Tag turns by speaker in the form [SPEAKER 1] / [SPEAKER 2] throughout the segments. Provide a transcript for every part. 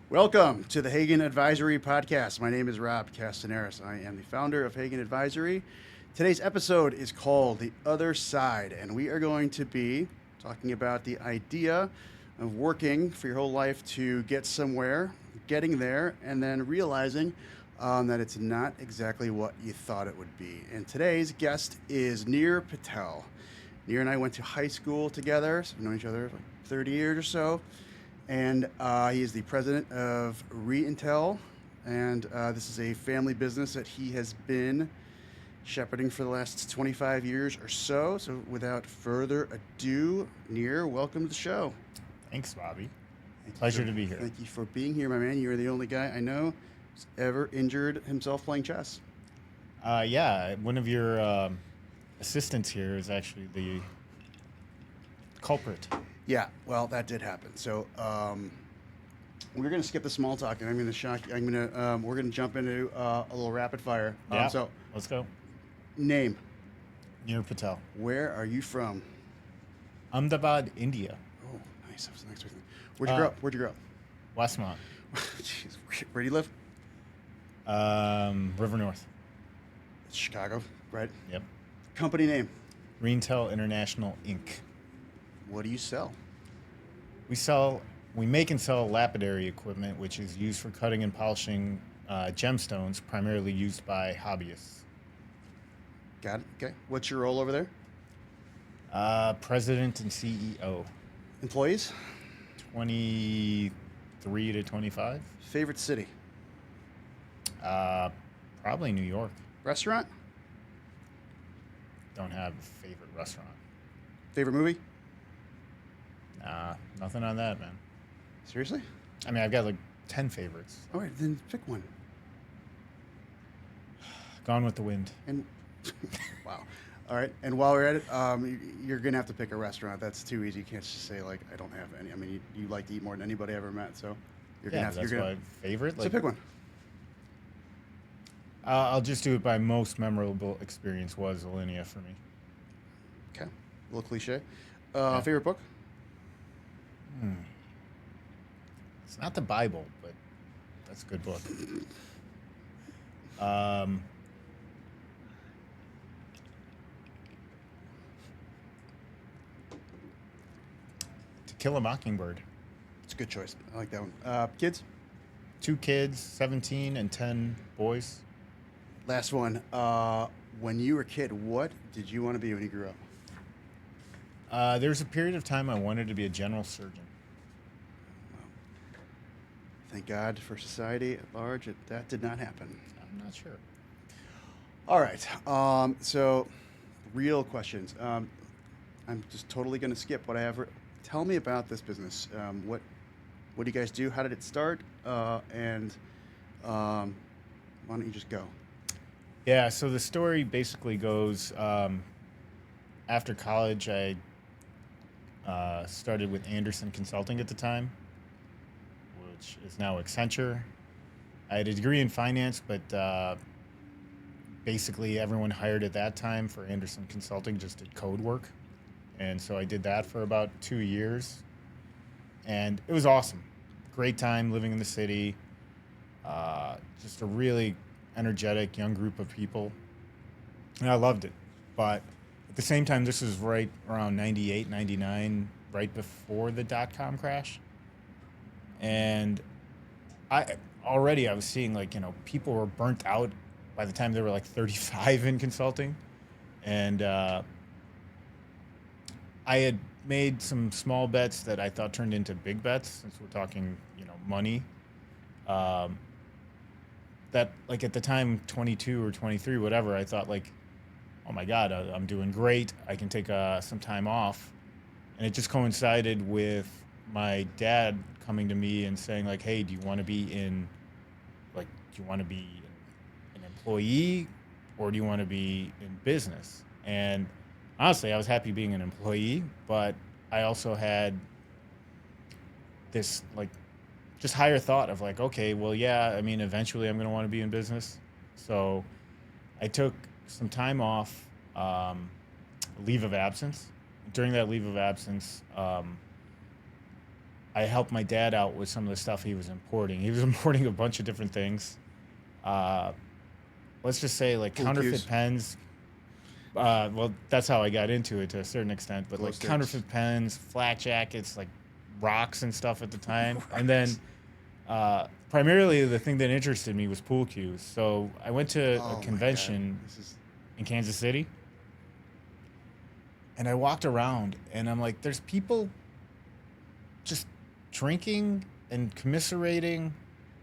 [SPEAKER 1] Welcome to the Hagen Advisory Podcast. My name is Rob Castaneris. I am the founder of Hagen Advisory. Today's episode is called The Other Side, and we are going to be talking about the idea of working for your whole life to get somewhere, getting there, and then realizing that it's not exactly what you thought it would be. And today's guest is Nir Patel. Nir and I went to high school together, so we've known each other for like 30 years or so. And he is the president of Reintel, and this is a family business that he has been shepherding for the last 25 years or so. So, without further ado, Nir, welcome to the show.
[SPEAKER 2] Thanks, Bobby. Pleasure to be here.
[SPEAKER 1] Thank you for being here, my man. You're the only guy I know who's ever injured himself playing chess.
[SPEAKER 2] Yeah, one of your assistants here is actually the culprit.
[SPEAKER 1] Yeah, well, that did happen. So we're going to skip the small talk, and I'm going to shock. We're going to jump into a little rapid fire.
[SPEAKER 2] Yeah,
[SPEAKER 1] So,
[SPEAKER 2] let's go.
[SPEAKER 1] name.
[SPEAKER 2] Nir Patel.
[SPEAKER 1] Where are you from?
[SPEAKER 2] Ahmedabad, India.
[SPEAKER 1] Oh, nice. That was the next one. Where'd you grow up? Where'd you grow up?
[SPEAKER 2] Westmont.
[SPEAKER 1] Jeez, where do you live?
[SPEAKER 2] River North.
[SPEAKER 1] Chicago, right?
[SPEAKER 2] Yep.
[SPEAKER 1] Company name.
[SPEAKER 2] Reintel International, Inc.
[SPEAKER 1] What do you sell?
[SPEAKER 2] We make and sell lapidary equipment, which is used for cutting and polishing gemstones, primarily used by hobbyists.
[SPEAKER 1] Got it. Okay. What's your role over there?
[SPEAKER 2] President and CEO.
[SPEAKER 1] Employees?
[SPEAKER 2] 23 to 25.
[SPEAKER 1] Favorite city?
[SPEAKER 2] Probably New York.
[SPEAKER 1] Restaurant?
[SPEAKER 2] Don't have a favorite restaurant.
[SPEAKER 1] Favorite movie?
[SPEAKER 2] Nothing on that, man.
[SPEAKER 1] Seriously?
[SPEAKER 2] I mean, I've got like 10 favorites.
[SPEAKER 1] All right, then pick one.
[SPEAKER 2] Gone with the Wind.
[SPEAKER 1] And wow. All right. And while we're at it, you're gonna have to pick a restaurant. That's too easy. You can't just say like I don't have any. I mean, you like to eat more than anybody I ever met, so you're gonna
[SPEAKER 2] Yeah,
[SPEAKER 1] have to.
[SPEAKER 2] that's
[SPEAKER 1] You're gonna,
[SPEAKER 2] my favorite.
[SPEAKER 1] so pick one.
[SPEAKER 2] I'll just do it by most memorable experience was Alinea for me.
[SPEAKER 1] Okay. A little cliche.
[SPEAKER 2] Yeah.
[SPEAKER 1] Favorite book?
[SPEAKER 2] It's not the Bible, but that's a good book. To Kill a Mockingbird.
[SPEAKER 1] It's a good choice. I like that one. Kids?
[SPEAKER 2] 2 kids, 17 and 10 boys.
[SPEAKER 1] Last one. When you were a kid, what did you want to be when you grew up?
[SPEAKER 2] There was a period of time I wanted to be a general surgeon.
[SPEAKER 1] Thank God for society at large, that did not happen.
[SPEAKER 2] I'm not sure.
[SPEAKER 1] All right. So, real questions. I'm just totally going to skip what I have. Tell me about this business. What do you guys do? How did it start? And why don't you just go?
[SPEAKER 2] Yeah, so the story basically goes after college, I started with Anderson Consulting at the time, which is now Accenture. I had a degree in finance, but basically everyone hired at that time for Anderson Consulting just did code work. And so I did that for about 2 years. And it was awesome. Great time living in the city. Just a really energetic young group of people. And I loved it. But at the same time, this was right around 98, 99, right before the dot-com crash. And I was seeing people were burnt out by the time they were like 35 in consulting. And I had made some small bets that I thought turned into big bets, since we're talking, money. That at the time, 22 or 23, whatever, I thought oh my God, I'm doing great. I can take some time off. And it just coincided with my dad coming to me and saying hey, do you want to be an employee or do you want to be in business? And honestly, I was happy being an employee, but I also had this just higher thought of okay, well, yeah, I mean, eventually I'm going to want to be in business. So I took some time off, leave of absence. During that leave of absence, I helped my dad out with some of the stuff he was importing. He was importing a bunch of different things. Uh, let's just say like
[SPEAKER 1] Pool
[SPEAKER 2] counterfeit
[SPEAKER 1] cues,
[SPEAKER 2] pens. Well, that's how I got into it to a certain extent. But
[SPEAKER 1] glow
[SPEAKER 2] like
[SPEAKER 1] sticks.
[SPEAKER 2] counterfeit pens, flat jackets, like rocks and stuff at the time. And
[SPEAKER 1] Rocks.
[SPEAKER 2] then primarily the thing that interested me was pool cues. So I went to a
[SPEAKER 1] Oh my God,
[SPEAKER 2] convention
[SPEAKER 1] this is
[SPEAKER 2] in Kansas City, and I walked around, and I'm like, there's people just drinking and commiserating,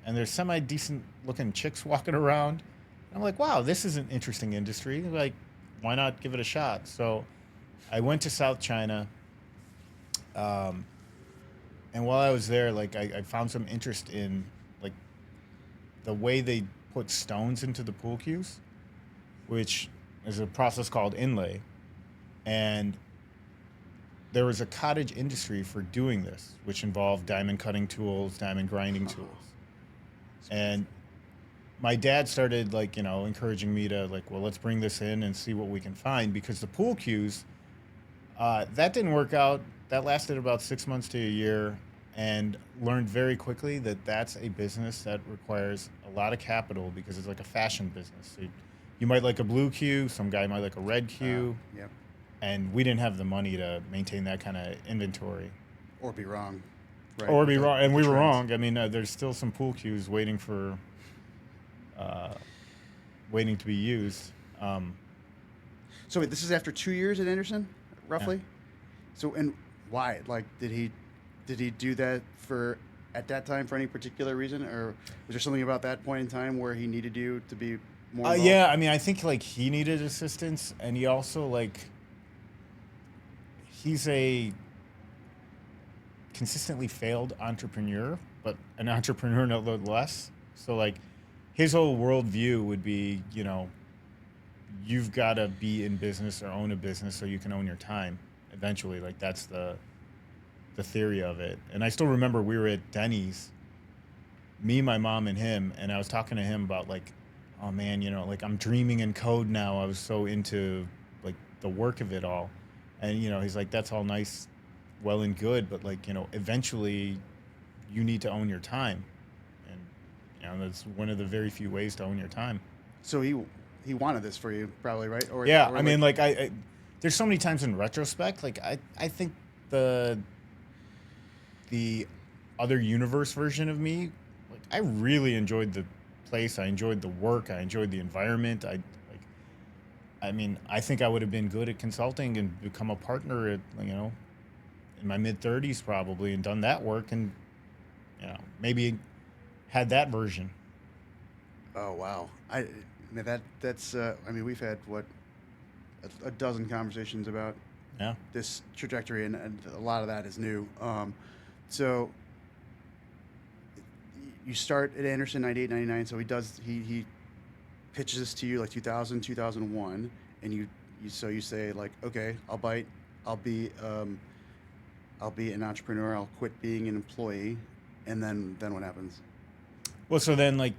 [SPEAKER 2] and there's semi decent looking chicks walking around. I'm like, wow, this is an interesting industry. Like, why not give it a shot? So I went to South China, um, and while I was there, like I found some interest in like the way they put stones into the pool cues, which is a process called inlay. And there was a cottage industry for doing this, which involved diamond cutting tools, diamond grinding
[SPEAKER 1] oh,
[SPEAKER 2] tools.
[SPEAKER 1] it's
[SPEAKER 2] And
[SPEAKER 1] crazy.
[SPEAKER 2] my dad started like, encouraging me to like, well, let's bring this in and see what we can find because the pool cues, that didn't work out. That lasted about 6 months to a year, and learned very quickly that that's a business that requires a lot of capital because it's like a fashion business. So you might like a blue cue, some guy might like a red cue,
[SPEAKER 1] Yep.
[SPEAKER 2] and we didn't have the money to maintain that kind of inventory.
[SPEAKER 1] Or be wrong, right?
[SPEAKER 2] Or
[SPEAKER 1] With
[SPEAKER 2] be
[SPEAKER 1] the
[SPEAKER 2] wrong, and we were
[SPEAKER 1] trends.
[SPEAKER 2] wrong. I mean, there's still some pool cues uh, waiting to be used. Um,
[SPEAKER 1] So wait, this is after 2 years at Anderson,
[SPEAKER 2] yeah.
[SPEAKER 1] roughly. So and why? Like, did he do that for at that time for any particular reason, or was there something about that point in time where he needed you to be more involved?
[SPEAKER 2] Yeah, I mean, I think like he needed assistance, and he also like he's a consistently failed entrepreneur, but an entrepreneur nonetheless. So like his whole worldview would be, you've got to be in business or own a business so you can own your time eventually. Like that's the theory of it. And I still remember we were at Denny's, me, my mom, and him, and I was talking to him about like, oh man, like I'm dreaming in code now. I was so into like the work of it all, and he's like, that's all nice, well and good, but like eventually, you need to own your time, and that's one of the very few ways to own your time.
[SPEAKER 1] So he wanted this for you, probably, right?
[SPEAKER 2] Yeah,
[SPEAKER 1] Or
[SPEAKER 2] I mean,
[SPEAKER 1] like,
[SPEAKER 2] like there's so many times in retrospect, like I think the the other universe version of me, like I really enjoyed the place. I enjoyed the work. I enjoyed the environment. I mean, I think I would have been good at consulting and become a partner at in my mid 30s probably and done that work and maybe had that version.
[SPEAKER 1] oh wow, I mean that's I mean we've had what a dozen conversations about
[SPEAKER 2] Yeah.
[SPEAKER 1] this trajectory, and a lot of that is new. So you start at Anderson 98, 99. So he pitches this to you like 2000, 2001, and you say like, okay, I'll bite, I'll be um, I'll be an entrepreneur, I'll quit being an employee, and then what happens?
[SPEAKER 2] Well, so then like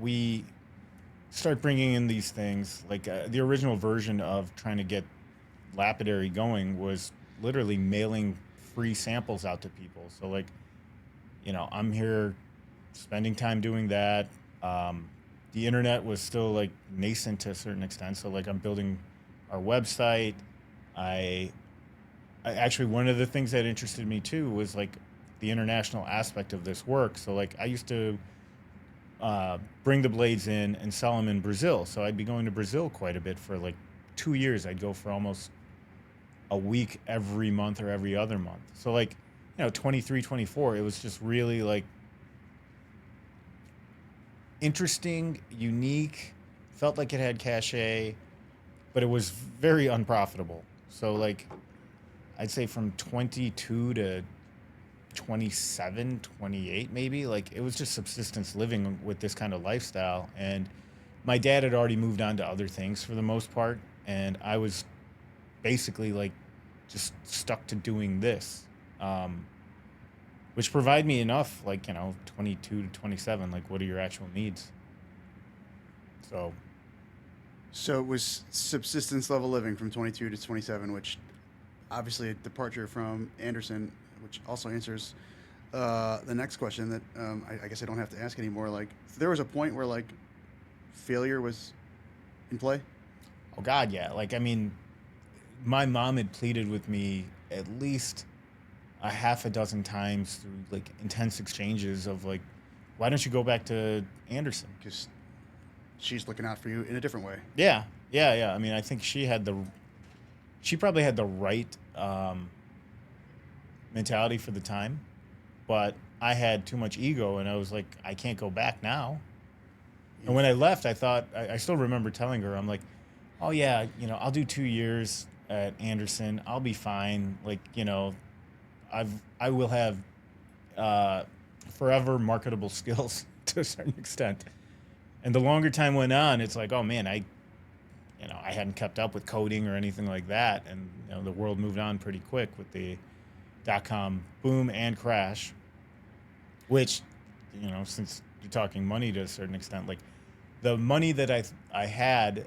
[SPEAKER 2] we start bringing in these things like the original version of trying to get lapidary going was literally mailing free samples out to people. So like I'm here spending time doing that. Um, the internet was still like nascent to a certain extent. So like I'm building our website. I, I actually one of the things that interested me too was like the international aspect of this work. So like I used to bring the blades in and sell them in Brazil. So I'd be going to Brazil quite a bit for like 2 years. I'd go for almost a week every month or every other month. So like 23, 24, it was just really like interesting, unique, felt like it had cachet, but it was very unprofitable. So like I'd say from 22 to 27, 28 maybe, like it was just subsistence living with this kind of lifestyle. And my dad had already moved on to other things for the most part, and I was basically like just stuck to doing this. Um, which provide me enough, like 22 to 27, like what are your actual needs? So
[SPEAKER 1] So it was subsistence level living from 22 to 27, which obviously a departure from Anderson, which also answers the next question that I guess I don't have to ask anymore. Like, there was a point where like failure was in play.
[SPEAKER 2] Oh God, yeah. Like I mean, my mom had pleaded with me at least a half a dozen times through like intense exchanges of like, why don't you go back to Anderson?
[SPEAKER 1] Because she's looking out for you in a different way.
[SPEAKER 2] Yeah, yeah, yeah. I mean, I think she probably had the right mentality for the time, but I had too much ego, and I was like, I can't go back now. And when I left, I thought I still remember telling her, I'm like, oh yeah, I'll do 2 years at Anderson. I'll be fine. Like, I will have uh, forever marketable skills to a certain extent. And the longer time went on, it's like, oh man, I hadn't kept up with coding or anything like that, and the world moved on pretty quick with the .com boom and crash. Which, since you're talking money to a certain extent, like the money that I had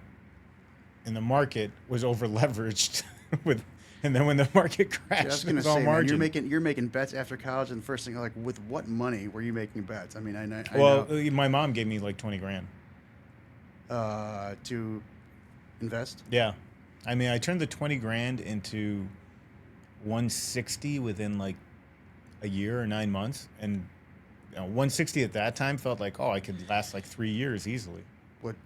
[SPEAKER 2] in the market was over leveraged with, and then when the market crashed,
[SPEAKER 1] See, I was
[SPEAKER 2] it
[SPEAKER 1] gonna
[SPEAKER 2] was all
[SPEAKER 1] say, man,
[SPEAKER 2] margin.
[SPEAKER 1] you're making bets after college, and the first thing like, with what money were you making bets? I mean, I
[SPEAKER 2] Well,
[SPEAKER 1] know
[SPEAKER 2] my mom gave me like 20 grand.
[SPEAKER 1] to invest.
[SPEAKER 2] Yeah, I mean, I turned the 20 grand into 160 within like a year or 9 months, and 160 at that time felt like, oh, I could last like 3 years easily.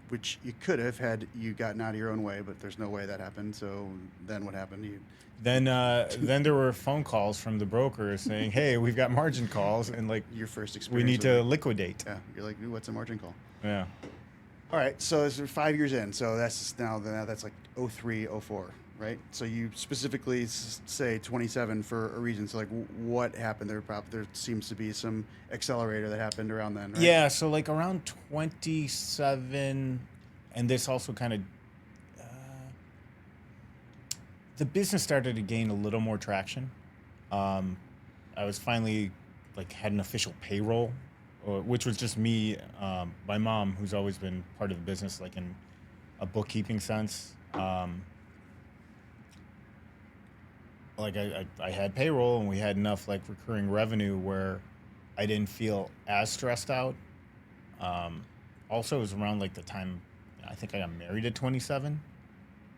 [SPEAKER 1] Which you could have had you gotten out of your own way, but there's no way that happened. So then what happened?
[SPEAKER 2] Then there were phone calls from the broker saying, "Hey, we've got margin calls, and like
[SPEAKER 1] Your first
[SPEAKER 2] we
[SPEAKER 1] experience.
[SPEAKER 2] need
[SPEAKER 1] with
[SPEAKER 2] to
[SPEAKER 1] it.
[SPEAKER 2] liquidate."
[SPEAKER 1] Yeah, you're like, "Ooh, what's a margin call?"
[SPEAKER 2] Yeah.
[SPEAKER 1] All right, so this is 5 years in. So now that's like 03, 04, right? So you specifically say 27 for a reason. So like, what happened there? There seems to be some accelerator that happened around then, right?
[SPEAKER 2] Yeah. So like around 27, and this also kind of the business started to gain a little more traction. Um, I was finally like had an official payroll, which was just me, my mom, who's always been part of the business, like in a bookkeeping sense. Like I had payroll, and we had enough like recurring revenue where I didn't feel as stressed out. Also, it was around like the time I think I got married at 27.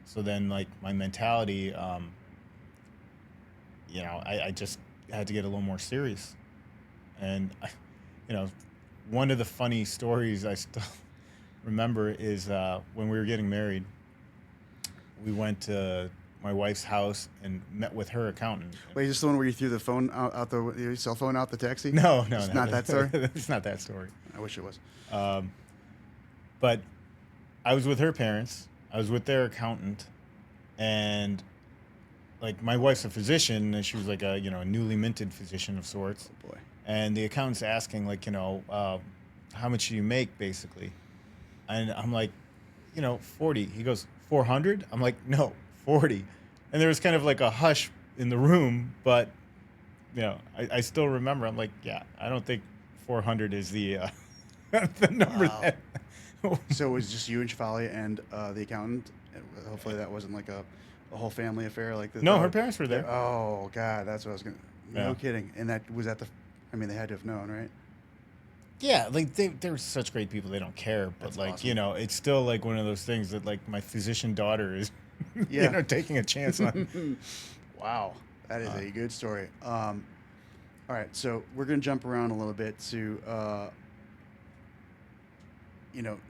[SPEAKER 2] So then, like my mentality, I just had to get a little more serious. And, you know, one of the funny stories I still remember is when we were getting married, we went to my wife's house and met with her accountant.
[SPEAKER 1] Wait, is this the one where you threw the phone out your cell phone out the taxi?
[SPEAKER 2] No, no,
[SPEAKER 1] It's
[SPEAKER 2] no.
[SPEAKER 1] not that story.
[SPEAKER 2] It's not that story.
[SPEAKER 1] I wish it was.
[SPEAKER 2] But I was with her parents. I was with their accountant, and like my wife's a physician, and she was like a a newly minted physician of sorts.
[SPEAKER 1] Oh boy.
[SPEAKER 2] And the accountant's asking like how much do you make basically, and I'm like 40. He goes 400. I'm like no 40, and there was kind of like a hush in the room, but I still remember. I'm like I don't think 400 is the the number
[SPEAKER 1] Wow.
[SPEAKER 2] that.
[SPEAKER 1] So it was just you and Shafali and the accountant. And hopefully that wasn't like a whole family affair like this.
[SPEAKER 2] No, her parents were there.
[SPEAKER 1] Oh God, that's what I was gonna. No
[SPEAKER 2] Yeah.
[SPEAKER 1] kidding. And that was at the. I mean, they had to have known, right?
[SPEAKER 2] Yeah, like they're such great people. They don't care, but
[SPEAKER 1] That's
[SPEAKER 2] like
[SPEAKER 1] awesome.
[SPEAKER 2] it's still like one of those things that like my physician daughter is,
[SPEAKER 1] Yeah.
[SPEAKER 2] taking a chance on.
[SPEAKER 1] Wow, that is a good story. All right, so we're gonna jump around a little bit to,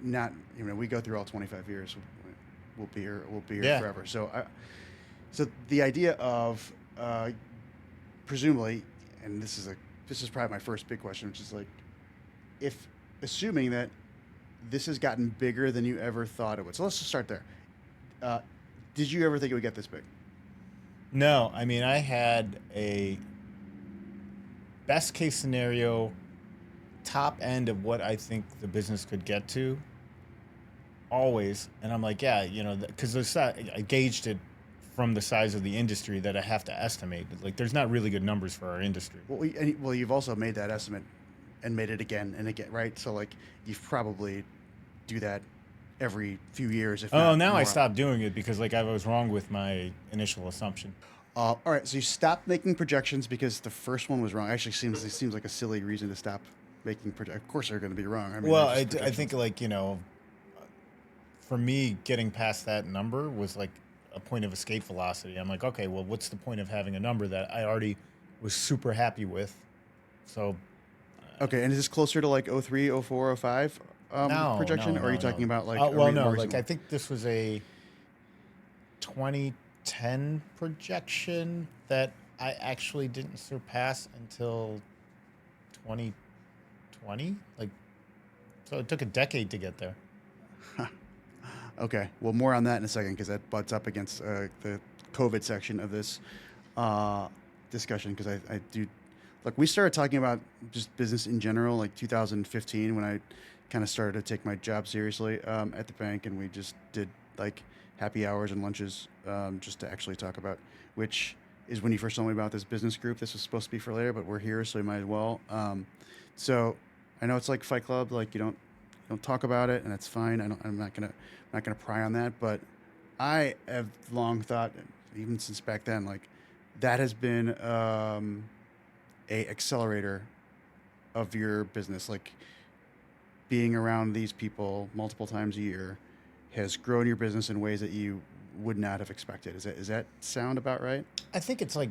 [SPEAKER 1] not we go through all 25 years. We'll be here. We'll be here
[SPEAKER 2] Yeah.
[SPEAKER 1] forever. So the idea of presumably, and this is probably my first big question, which is like, if assuming that this has gotten bigger than you ever thought it would. So let's just start there. Did you ever think it would get this big?
[SPEAKER 2] No, I mean I had a best case scenario, top end of what I think the business could get to. Always, and I'm like because I gauged it from the size of the industry that I have to estimate. Like there's not really good numbers for our industry.
[SPEAKER 1] Well, you've also made that estimate and made it again and again, right? So like you've probably do that every few years. If
[SPEAKER 2] Oh,
[SPEAKER 1] not
[SPEAKER 2] now I
[SPEAKER 1] more.
[SPEAKER 2] stopped doing it because like I was wrong with my initial assumption.
[SPEAKER 1] All right, so you stopped making projections because the first one was wrong. Actually, seems like a silly reason to stop making projections. Of course, they're going to be wrong. I mean, they're
[SPEAKER 2] Well,
[SPEAKER 1] just
[SPEAKER 2] I think
[SPEAKER 1] projections.
[SPEAKER 2] like for me, getting past that number was like a point of escape velocity. I'm like, okay, well, what's the point of having a number that I already was super happy with? So
[SPEAKER 1] Okay, and is this closer to like oh 03, oh 04, oh 05
[SPEAKER 2] no,
[SPEAKER 1] projection,
[SPEAKER 2] no,
[SPEAKER 1] or are you
[SPEAKER 2] no,
[SPEAKER 1] talking
[SPEAKER 2] no.
[SPEAKER 1] about like
[SPEAKER 2] Well, no,
[SPEAKER 1] more
[SPEAKER 2] like
[SPEAKER 1] recent
[SPEAKER 2] I
[SPEAKER 1] one?
[SPEAKER 2] think this was a 2010 projection that I actually didn't surpass until 2020. Like, so it took a decade to get there.
[SPEAKER 1] Okay, well, more on that in a second because that butts up against the COVID section of this uh, discussion. Because I do look, we started talking about just business in general like 2015 when I kind of started to take my job seriously at the bank, and we just did like happy hours and lunches just to actually talk about which is when you first told me about this business group. This was supposed to be for later, but we're here, so we might as well. So I know it's like Fight Club, like you don't talk about it, and that's fine. I'm not gonna pry on that, but I have long thought, even since back then, like that has been a accelerator of your business. Like being around these people multiple times a year has grown your business in ways that you would not have expected. Is that sound about right?
[SPEAKER 2] I think it's like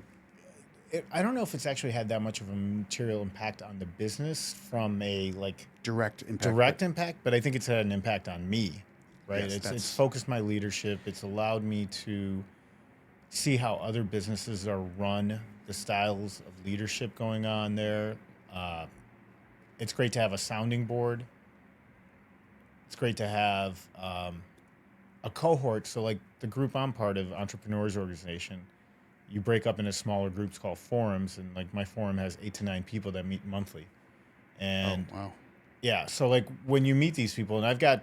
[SPEAKER 2] I don't know if it's actually had that much of a material impact on the business from a like
[SPEAKER 1] Direct impact, but
[SPEAKER 2] direct impact, but I think it's had an impact on me. Right?
[SPEAKER 1] yes,
[SPEAKER 2] It's
[SPEAKER 1] that's
[SPEAKER 2] focused my leadership. It's allowed me to see how other businesses are run, the styles of leadership going on there. Uh, it's great to have a sounding board. It's great to have a cohort. So, like the group I'm part of, Entrepreneurs Organization, you break up into smaller groups called forums, and like my forum has 8 to 9 people that meet monthly.
[SPEAKER 1] oh
[SPEAKER 2] And
[SPEAKER 1] wow,
[SPEAKER 2] yeah, so like when you meet these people, and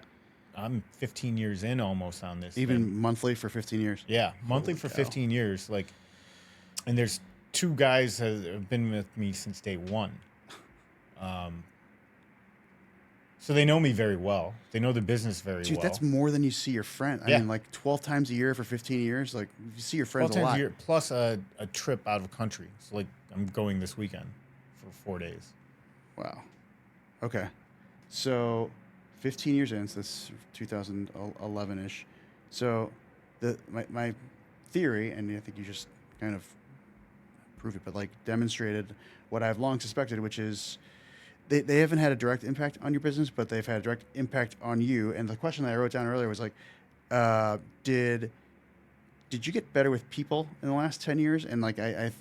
[SPEAKER 2] I'm 15 years in almost on this thing.
[SPEAKER 1] even monthly for 15 years.
[SPEAKER 2] Yeah, monthly
[SPEAKER 1] Holy
[SPEAKER 2] for
[SPEAKER 1] cow.
[SPEAKER 2] 15 years. Like, and there's two guys that have been with me since day one. Um, so they know me very well. They know the business very
[SPEAKER 1] Dude, that's
[SPEAKER 2] well.
[SPEAKER 1] more than you see your friend. I
[SPEAKER 2] Yeah,
[SPEAKER 1] mean, like 12 times a year for 15 years. Like, you see your friends
[SPEAKER 2] 12
[SPEAKER 1] a
[SPEAKER 2] times a
[SPEAKER 1] lot.
[SPEAKER 2] year plus a trip out of country. So like I'm going this weekend for 4 days.
[SPEAKER 1] Wow. Okay. So, 15 years in, so this 2011 ish. So, my theory, and I think you just kind of proved it, but like demonstrated what I've long suspected, which is they haven't had a direct impact on your business, but they've had a direct impact on you. And the question that I wrote down earlier was like, uh, did did you get better with people in the last 10 years? And like I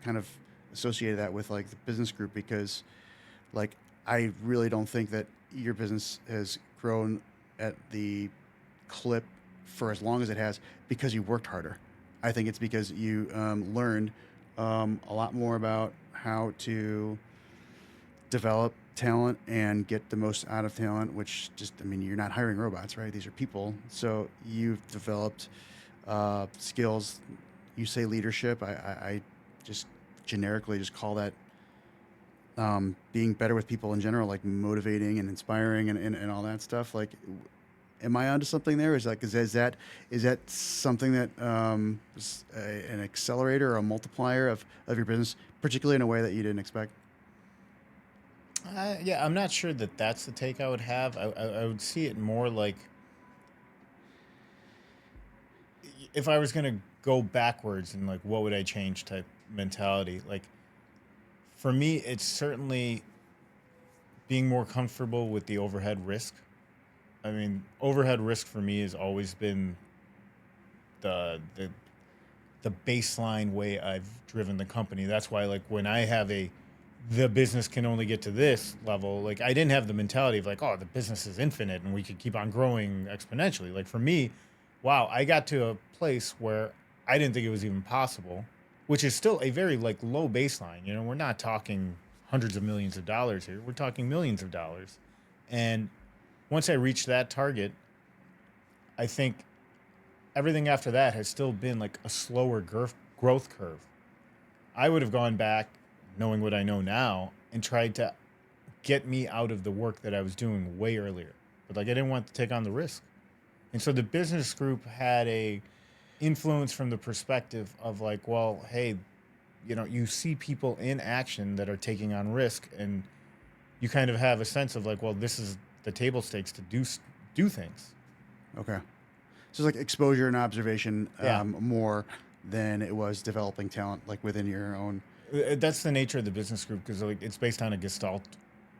[SPEAKER 1] kind of associated that with like the business group because like I really don't think that your business has grown at the clip for as long as it has because you worked harder. I think it's because you learned a lot more about how to develop talent and get the most out of talent, which just, I mean, you're not hiring robots, right? These are people. So you've developed skills. You say leadership. I just generically just call that being better with people in general, like motivating and inspiring and all that stuff. Like, am I onto something there? Is that something that is an accelerator or a multiplier of your business, particularly in a way that you didn't expect?
[SPEAKER 2] Yeah, I'm not sure that that's the take I would have. I would see it more like if I was going to go backwards and like what would I change type mentality. Like for me, it's certainly being more comfortable with the overhead risk. I mean, overhead risk for me has always been the the the baseline way I've driven the company. That's why like when I have a the business can only get to this level, like I didn't have the mentality of like, oh, the business is infinite and we could keep on growing exponentially. Like for me, wow, I got to a place where I didn't think it was even possible, which is still a very like low baseline. You know, we're not talking hundreds of millions of dollars here. We're talking millions of dollars. And once I reached that target, I think everything after that has still been like a slower growth curve. I would have gone back knowing what I know now and tried to get me out of the work that I was doing way earlier. But like I didn't want to take on the risk. And so the business group had a influence from the perspective of like, well, hey, you see people in action that are taking on risk, and you kind of have a sense of like, well, this is the table stakes to do things.
[SPEAKER 1] Okay. So it's like exposure and observation
[SPEAKER 2] Yeah.
[SPEAKER 1] more than it was developing talent like within your own.
[SPEAKER 2] That's the nature of the business group because like it's based on a Gestalt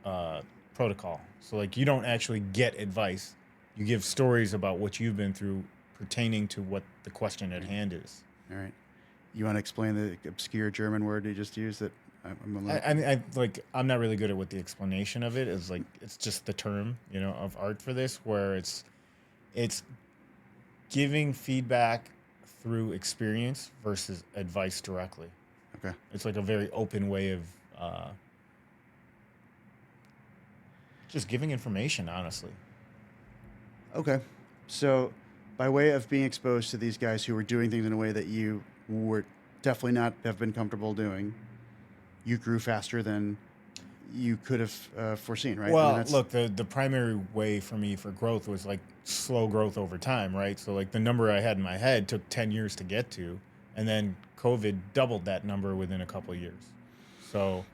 [SPEAKER 2] uh, protocol. So like you don't actually get advice; you give stories about what you've been through pertaining to what the question at hand is.
[SPEAKER 1] All right. You want to explain the obscure German word you just used that I'm a little.
[SPEAKER 2] I'm not really good at what the explanation of it is. Like it's just the term of art for this, where it's giving feedback through experience versus advice directly.
[SPEAKER 1] Okay.
[SPEAKER 2] It's like a very open way of just giving information, honestly.
[SPEAKER 1] Okay. So, by way of being exposed to these guys who were doing things in a way that you would definitely not have been comfortable doing, you grew faster than you could have foreseen, right? I mean,
[SPEAKER 2] Well,
[SPEAKER 1] that's
[SPEAKER 2] look, the primary way for me for growth was like slow growth over time, right? So like the number I had in my head took 10 years to get to, and then COVID doubled that number within a couple of years. So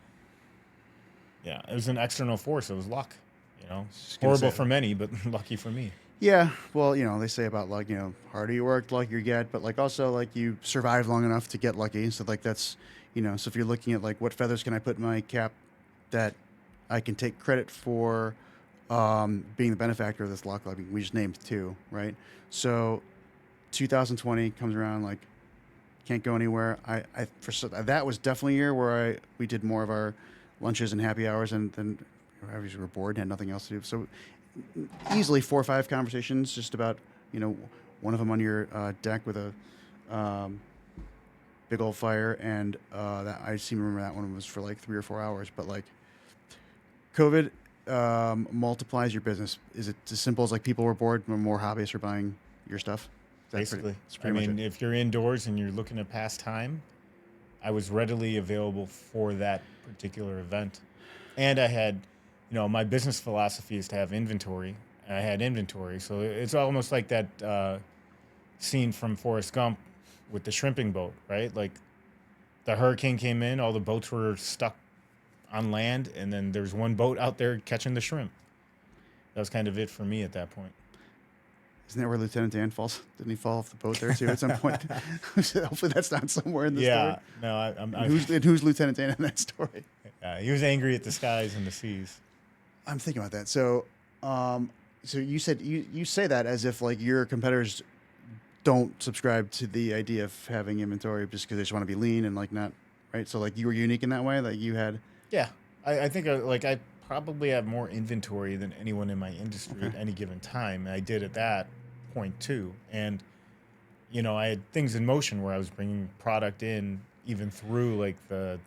[SPEAKER 2] yeah, it was an external force. It was luck,
[SPEAKER 1] just gonna
[SPEAKER 2] horrible
[SPEAKER 1] say.
[SPEAKER 2] for many, but lucky for me.
[SPEAKER 1] Yeah, well, they say about luck, harder you work, the luckier you get, but like also like you survive long enough to get lucky. So like that's, so if you're looking at like what feathers can I put in my cap that I can take credit for being the benefactor of this luck. I mean, we just named two, right? So 2020 comes around, like can't go anywhere. That was definitely a year where we did more of our lunches and happy hours, and then obviously we were bored and had nothing else to do. So easily 4 or 5 conversations, just about one of them on your deck with a big old fire, and that I seem to remember that one was for like 3 or 4 hours. But like COVID multiplies your business. Is it as simple as like people were bored, more hobbyists are buying your stuff?
[SPEAKER 2] Basically,
[SPEAKER 1] That's
[SPEAKER 2] I
[SPEAKER 1] pretty much
[SPEAKER 2] mean,
[SPEAKER 1] it.
[SPEAKER 2] if you're indoors and you're looking to pass time, I was readily available for that particular event. And I had, my business philosophy is to have inventory. I had inventory. So it's almost like that scene from Forrest Gump with the shrimping boat, right? Like the hurricane came in, all the boats were stuck on land, and then there's one boat out there catching the shrimp. That was kind of it for me at that point.
[SPEAKER 1] Isn't that where Lieutenant Dan falls? Didn't he fall off the boat there too at some point? Hopefully that's not somewhere in the story.
[SPEAKER 2] Yeah, no,
[SPEAKER 1] Who's Lieutenant Dan in that story?
[SPEAKER 2] he was angry at the skies and the seas.
[SPEAKER 1] I'm thinking about that. So you said you say that as if like your competitors don't subscribe to the idea of having inventory just because they just want to be lean and like not right. So like you were unique in that way. Like you had
[SPEAKER 2] Yeah, I think I probably have more inventory than anyone in my industry
[SPEAKER 1] okay.
[SPEAKER 2] at any given time. And I did at that point too, and I had things in motion where I was bringing product in even through like the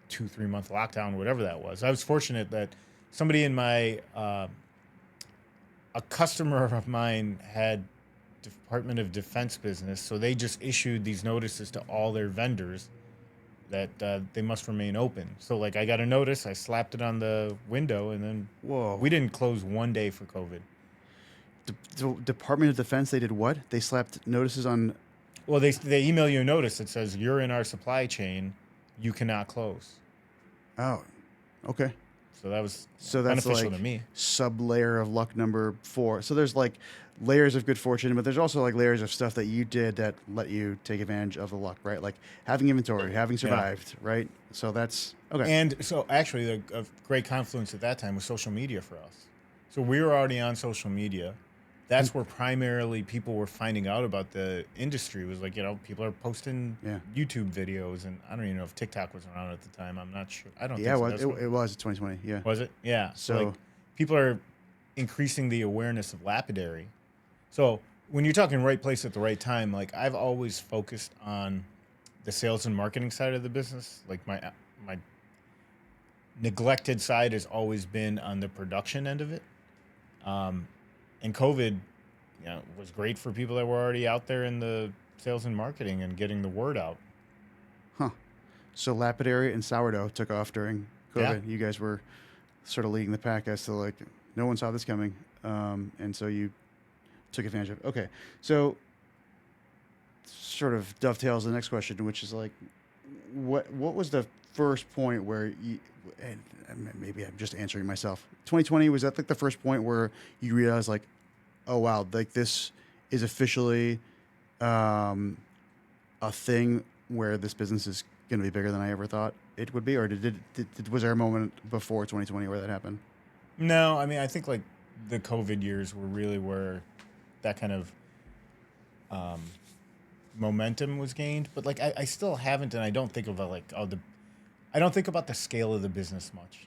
[SPEAKER 2] 2 3 month lockdown, whatever that was. I was fortunate that somebody in my a customer of mine had Department of Defense business, so they just issued these notices to all their vendors that they must remain open. So like I got a notice, I slapped it on the window, and then
[SPEAKER 1] Whoa.
[SPEAKER 2] we didn't close one day for COVID.
[SPEAKER 1] Department of Defense. They did what? They slapped notices on.
[SPEAKER 2] Well, they email you a notice that says you're in our supply chain, you cannot close.
[SPEAKER 1] Oh, okay.
[SPEAKER 2] So that was
[SPEAKER 1] So that's
[SPEAKER 2] beneficial
[SPEAKER 1] like
[SPEAKER 2] to me.
[SPEAKER 1] sub layer of luck number 4. So there's like layers of good fortune, but there's also like layers of stuff that you did that let you take advantage of the luck, right? Like having inventory, having survived, right? So that's okay.
[SPEAKER 2] And so actually, a great confluence at that time was social media for us. So we were already on social media. That's where primarily people were finding out about the industry. Was like, people are posting
[SPEAKER 1] Yeah.
[SPEAKER 2] YouTube videos, and I don't even know if TikTok was around at the time. I'm not sure. I don't
[SPEAKER 1] Yeah,
[SPEAKER 2] think so.
[SPEAKER 1] it was 2020. Yeah.
[SPEAKER 2] Was it? Yeah. So like, people are increasing the awareness of lapidary. So when you're talking right place at the right time, like I've always focused on the sales and marketing side of the business. Like my neglected side has always been on the production end of it. And COVID, was great for people that were already out there in the sales and marketing and getting the word out.
[SPEAKER 1] Huh. So lapidary and sourdough took off during COVID.
[SPEAKER 2] Yeah.
[SPEAKER 1] You guys were sort of leading the pack as to like no one saw this coming, and so you took advantage of it. Okay, so sort of dovetails the next question, which is like, what was the first point where you, and maybe I'm just answering myself. 2020, was that like the first point where you realized like, oh wow, like this is officially um, a thing where this business is going to be bigger than I ever thought it would be, or was there a moment before 2020 where that happened?
[SPEAKER 2] No, I mean, I think like the COVID years were really where that kind of um, momentum was gained. But like, I still haven't, and I don't think about like, I don't think about the scale of the business much.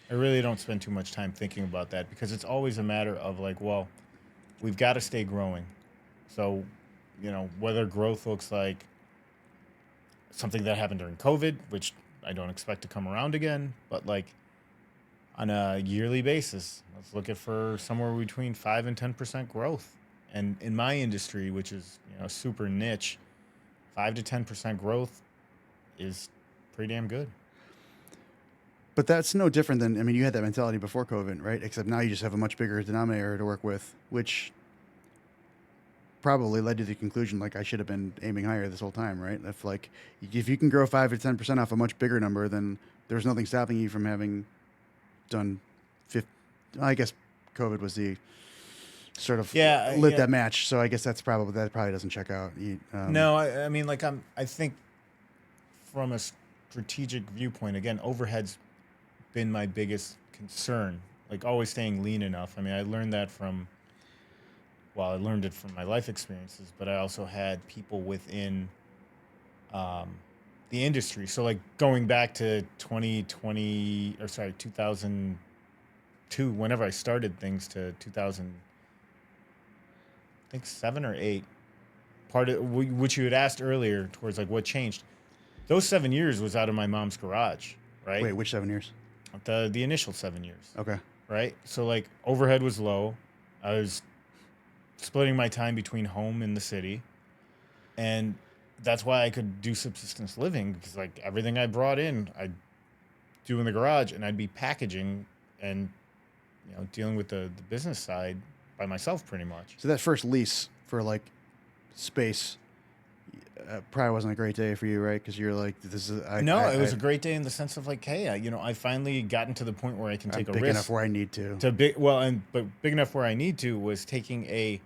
[SPEAKER 2] I really don't spend too much time thinking about that because it's always a matter of like, well, we've got to stay growing. So, whether growth looks like something that happened during COVID, which I don't expect to come around again, but like on a yearly basis, let's look at for somewhere between 5 and 10% growth. And in my industry, which is super niche, 5 to 10% growth is pretty damn good.
[SPEAKER 1] But that's no different than, I mean, you had that mentality before COVID, right? Except now you just have a much bigger denominator to work with, which probably led to the conclusion like I should have been aiming higher this whole time, right? If you can grow 5 to 10% off a much bigger number, then there's nothing stopping you from having done 50. I guess COVID was the sort of
[SPEAKER 2] Yeah,
[SPEAKER 1] lit that match, so I guess that probably doesn't check out.
[SPEAKER 2] No, I mean, like I think from a strategic viewpoint, again, overhead's been my biggest concern. Like always staying lean enough. I mean, I learned that I learned it from my life experiences, but I also had people within um, the industry. So like going back to 2002, whenever I started things to 2000, I think 7 or 8. Part of which you had asked earlier towards like what changed. Those 7 years was out of my mom's garage, right?
[SPEAKER 1] Wait, which 7 years?
[SPEAKER 2] The initial 7 years,
[SPEAKER 1] Okay.
[SPEAKER 2] right? So like overhead was low. I was splitting my time between home and the city, and that's why I could do subsistence living because like everything I brought in, I'd do in the garage, and I'd be packaging and dealing with the business side by myself pretty much.
[SPEAKER 1] So that first lease for like space probably wasn't a great day for you, right? Because you're like, this is
[SPEAKER 2] It was a great day in the sense of like, hey, I finally gotten to the point where I can take
[SPEAKER 1] I'm
[SPEAKER 2] a
[SPEAKER 1] big
[SPEAKER 2] risk
[SPEAKER 1] enough where I need to.
[SPEAKER 2] but big enough where I need to was taking a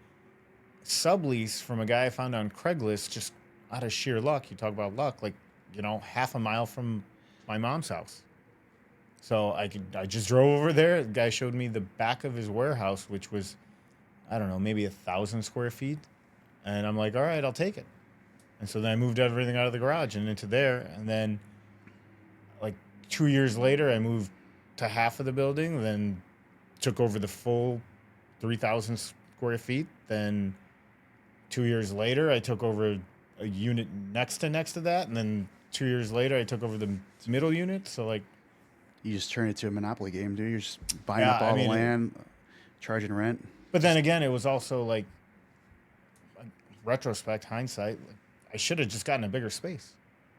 [SPEAKER 2] sublease from a guy I found on Craigslist just out of sheer luck. You talk about luck, like half a mile from my mom's house. So I just drove over there. The guy showed me the back of his warehouse, which was, I don't know, maybe 1,000 square feet, and I'm like, all right, I'll take it. And so then I moved everything out of the garage and into there. And then, like 2 years later, I moved to half of the building, then took over the full 3,000 square feet. Then 2 years later, I took over a unit next to that. And then 2 years later, I took over the middle unit. So, like,
[SPEAKER 1] You just turn it to a monopoly game, dude. You're just buying up all the land, charging rent.
[SPEAKER 2] But then again, it was also like, retrospect, hindsight, like, I should have just gotten a bigger space.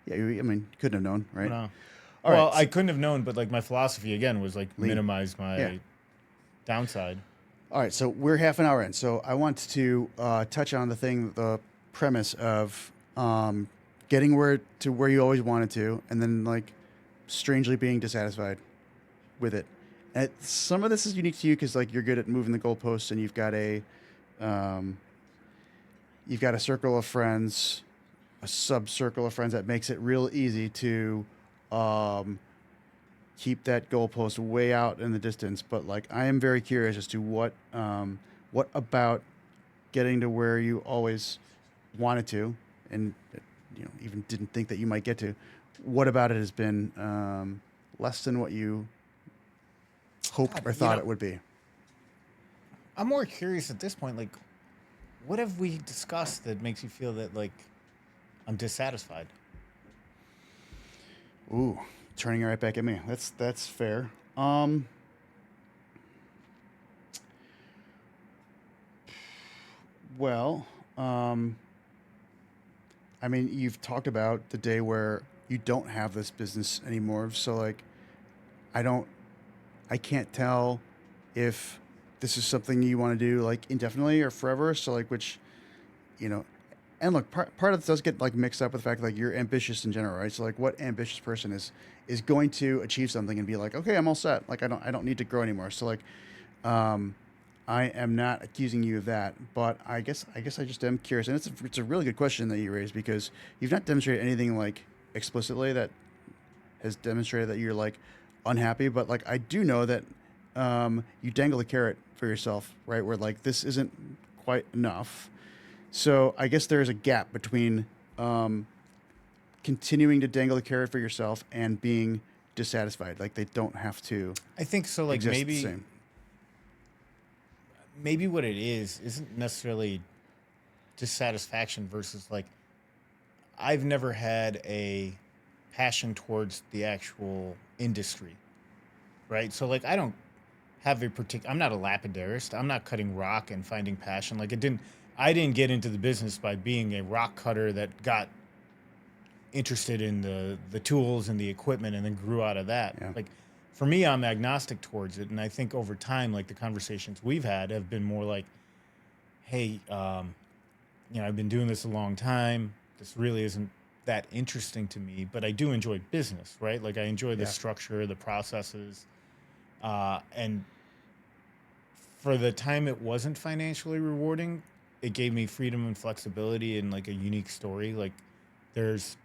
[SPEAKER 1] Yeah, I mean, couldn't have known, right?
[SPEAKER 2] No.
[SPEAKER 1] All
[SPEAKER 2] Well,
[SPEAKER 1] right,
[SPEAKER 2] I couldn't have known, but like my philosophy again was like
[SPEAKER 1] Lean.
[SPEAKER 2] minimize my
[SPEAKER 1] Yeah.
[SPEAKER 2] downside.
[SPEAKER 1] All right, so we're half an hour in. So I want to touch on the premise of getting where you always wanted to, and then like strangely being dissatisfied with it. And some of this is unique to you because like you're good at moving the goalposts, and you've got a circle of friends, a sub circle of friends that makes it real easy to keep that goalpost way out in the distance. But like, I am very curious as to what about getting to where you always wanted to, and even didn't think that you might get to. What about it has been less than what you hoped or thought it would be?
[SPEAKER 2] I'm more curious at this point, like, what have we discussed that makes you feel that like I'm dissatisfied?
[SPEAKER 1] Ooh, turning it right back at me. That's fair. Well, I mean, you've talked about the day where you don't have this business anymore. So like, I can't tell if this is something you want to do like indefinitely or forever. So like, which, you know, And look, part of this does get like mixed up with the fact like you're ambitious in general, right? So like, what ambitious person is going to achieve something and be like, okay, I'm all set. Like I don't need to grow anymore. So like, um, I am not accusing you of that, but I guess I just am curious, and it's a really good question that you raised because you've not demonstrated anything like explicitly that has demonstrated that you're like unhappy, but like I do know that you dangle a carrot for yourself, right? Where like this isn't quite enough. So I guess there's a gap between um, continuing to dangle the carrot for yourself and being dissatisfied. Like they don't have to
[SPEAKER 2] I think so. Like
[SPEAKER 1] exist the
[SPEAKER 2] maybe
[SPEAKER 1] same.
[SPEAKER 2] maybe what it is isn't necessarily dissatisfaction versus like I've never had a passion towards the actual industry, right? So like I don't have a particular. I'm not a lapidarist. I'm not cutting rock and finding passion. Like it didn't. I didn't get into the business by being a rock cutter that got interested in the tools and the equipment and then grew out of that.
[SPEAKER 1] Yeah.
[SPEAKER 2] Like for me, I'm agnostic towards it, and I think over time, like the conversations we've had have been more like, hey, I've been doing this a long time. This really isn't that interesting to me, but I do enjoy business, right? Like I enjoy the
[SPEAKER 1] Yeah.
[SPEAKER 2] structure, the processes, and for the time it wasn't financially rewarding, it gave me freedom and flexibility and like a unique story. Like there's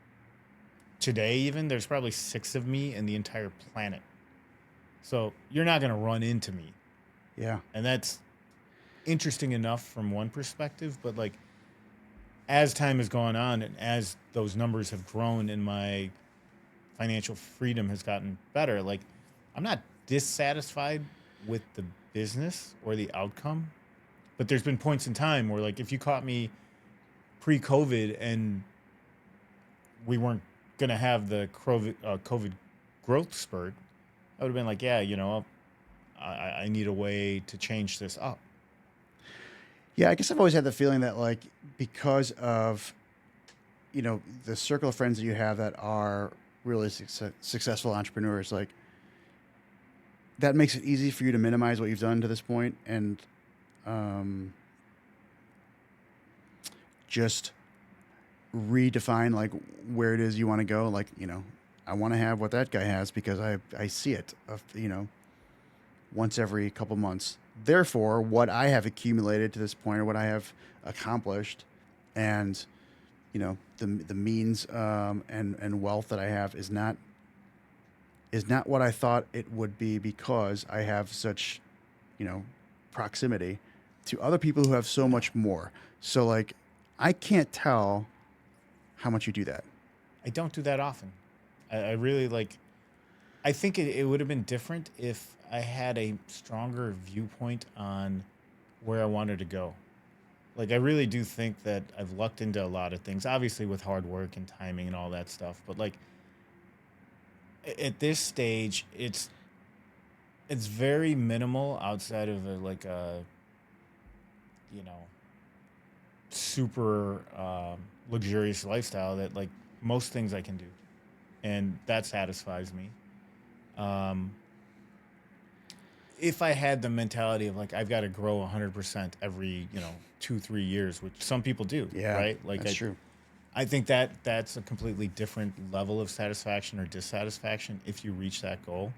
[SPEAKER 2] today even there's probably 6 of me in the entire planet. So you're not gonna run into me.
[SPEAKER 1] Yeah.
[SPEAKER 2] And that's interesting enough from one perspective, but like as time has gone on and as those numbers have grown and my financial freedom has gotten better, like I'm not dissatisfied with the business or the outcome. But there's been points in time where like if you caught me pre-COVID and we weren't gonna have the COVID growth spurt, I would have been like, yeah, I need a way to change this up.
[SPEAKER 1] Yeah, I guess I've always had the feeling that like because of the circle of friends that you have that are really successful entrepreneurs, like that makes it easy for you to minimize what you've done to this point and um, just redefine like where it is you want to go. Like I want to have what that guy has because I see it, once every couple months. Therefore, what I have accumulated to this point, or what I have accomplished, and the means and wealth that I have is not what I thought it would be because I have such you know proximity to other people who have so much more. So like I can't tell how much you do that.
[SPEAKER 2] I don't do that often. I really like. I think it would have been different if I had a stronger viewpoint on where I wanted to go. Like I really do think that I've lucked into a lot of things, obviously with hard work and timing and all that stuff. But like at this stage, it's very minimal outside of a you know super luxurious lifestyle that like most things I can do, and that satisfies me. Um, if I had the mentality of like I've got to grow 100% every 2-3 years, which some people do,
[SPEAKER 1] Yeah,
[SPEAKER 2] right? Like
[SPEAKER 1] that's true.
[SPEAKER 2] I think that that's a completely different level of satisfaction or dissatisfaction if you reach that goal.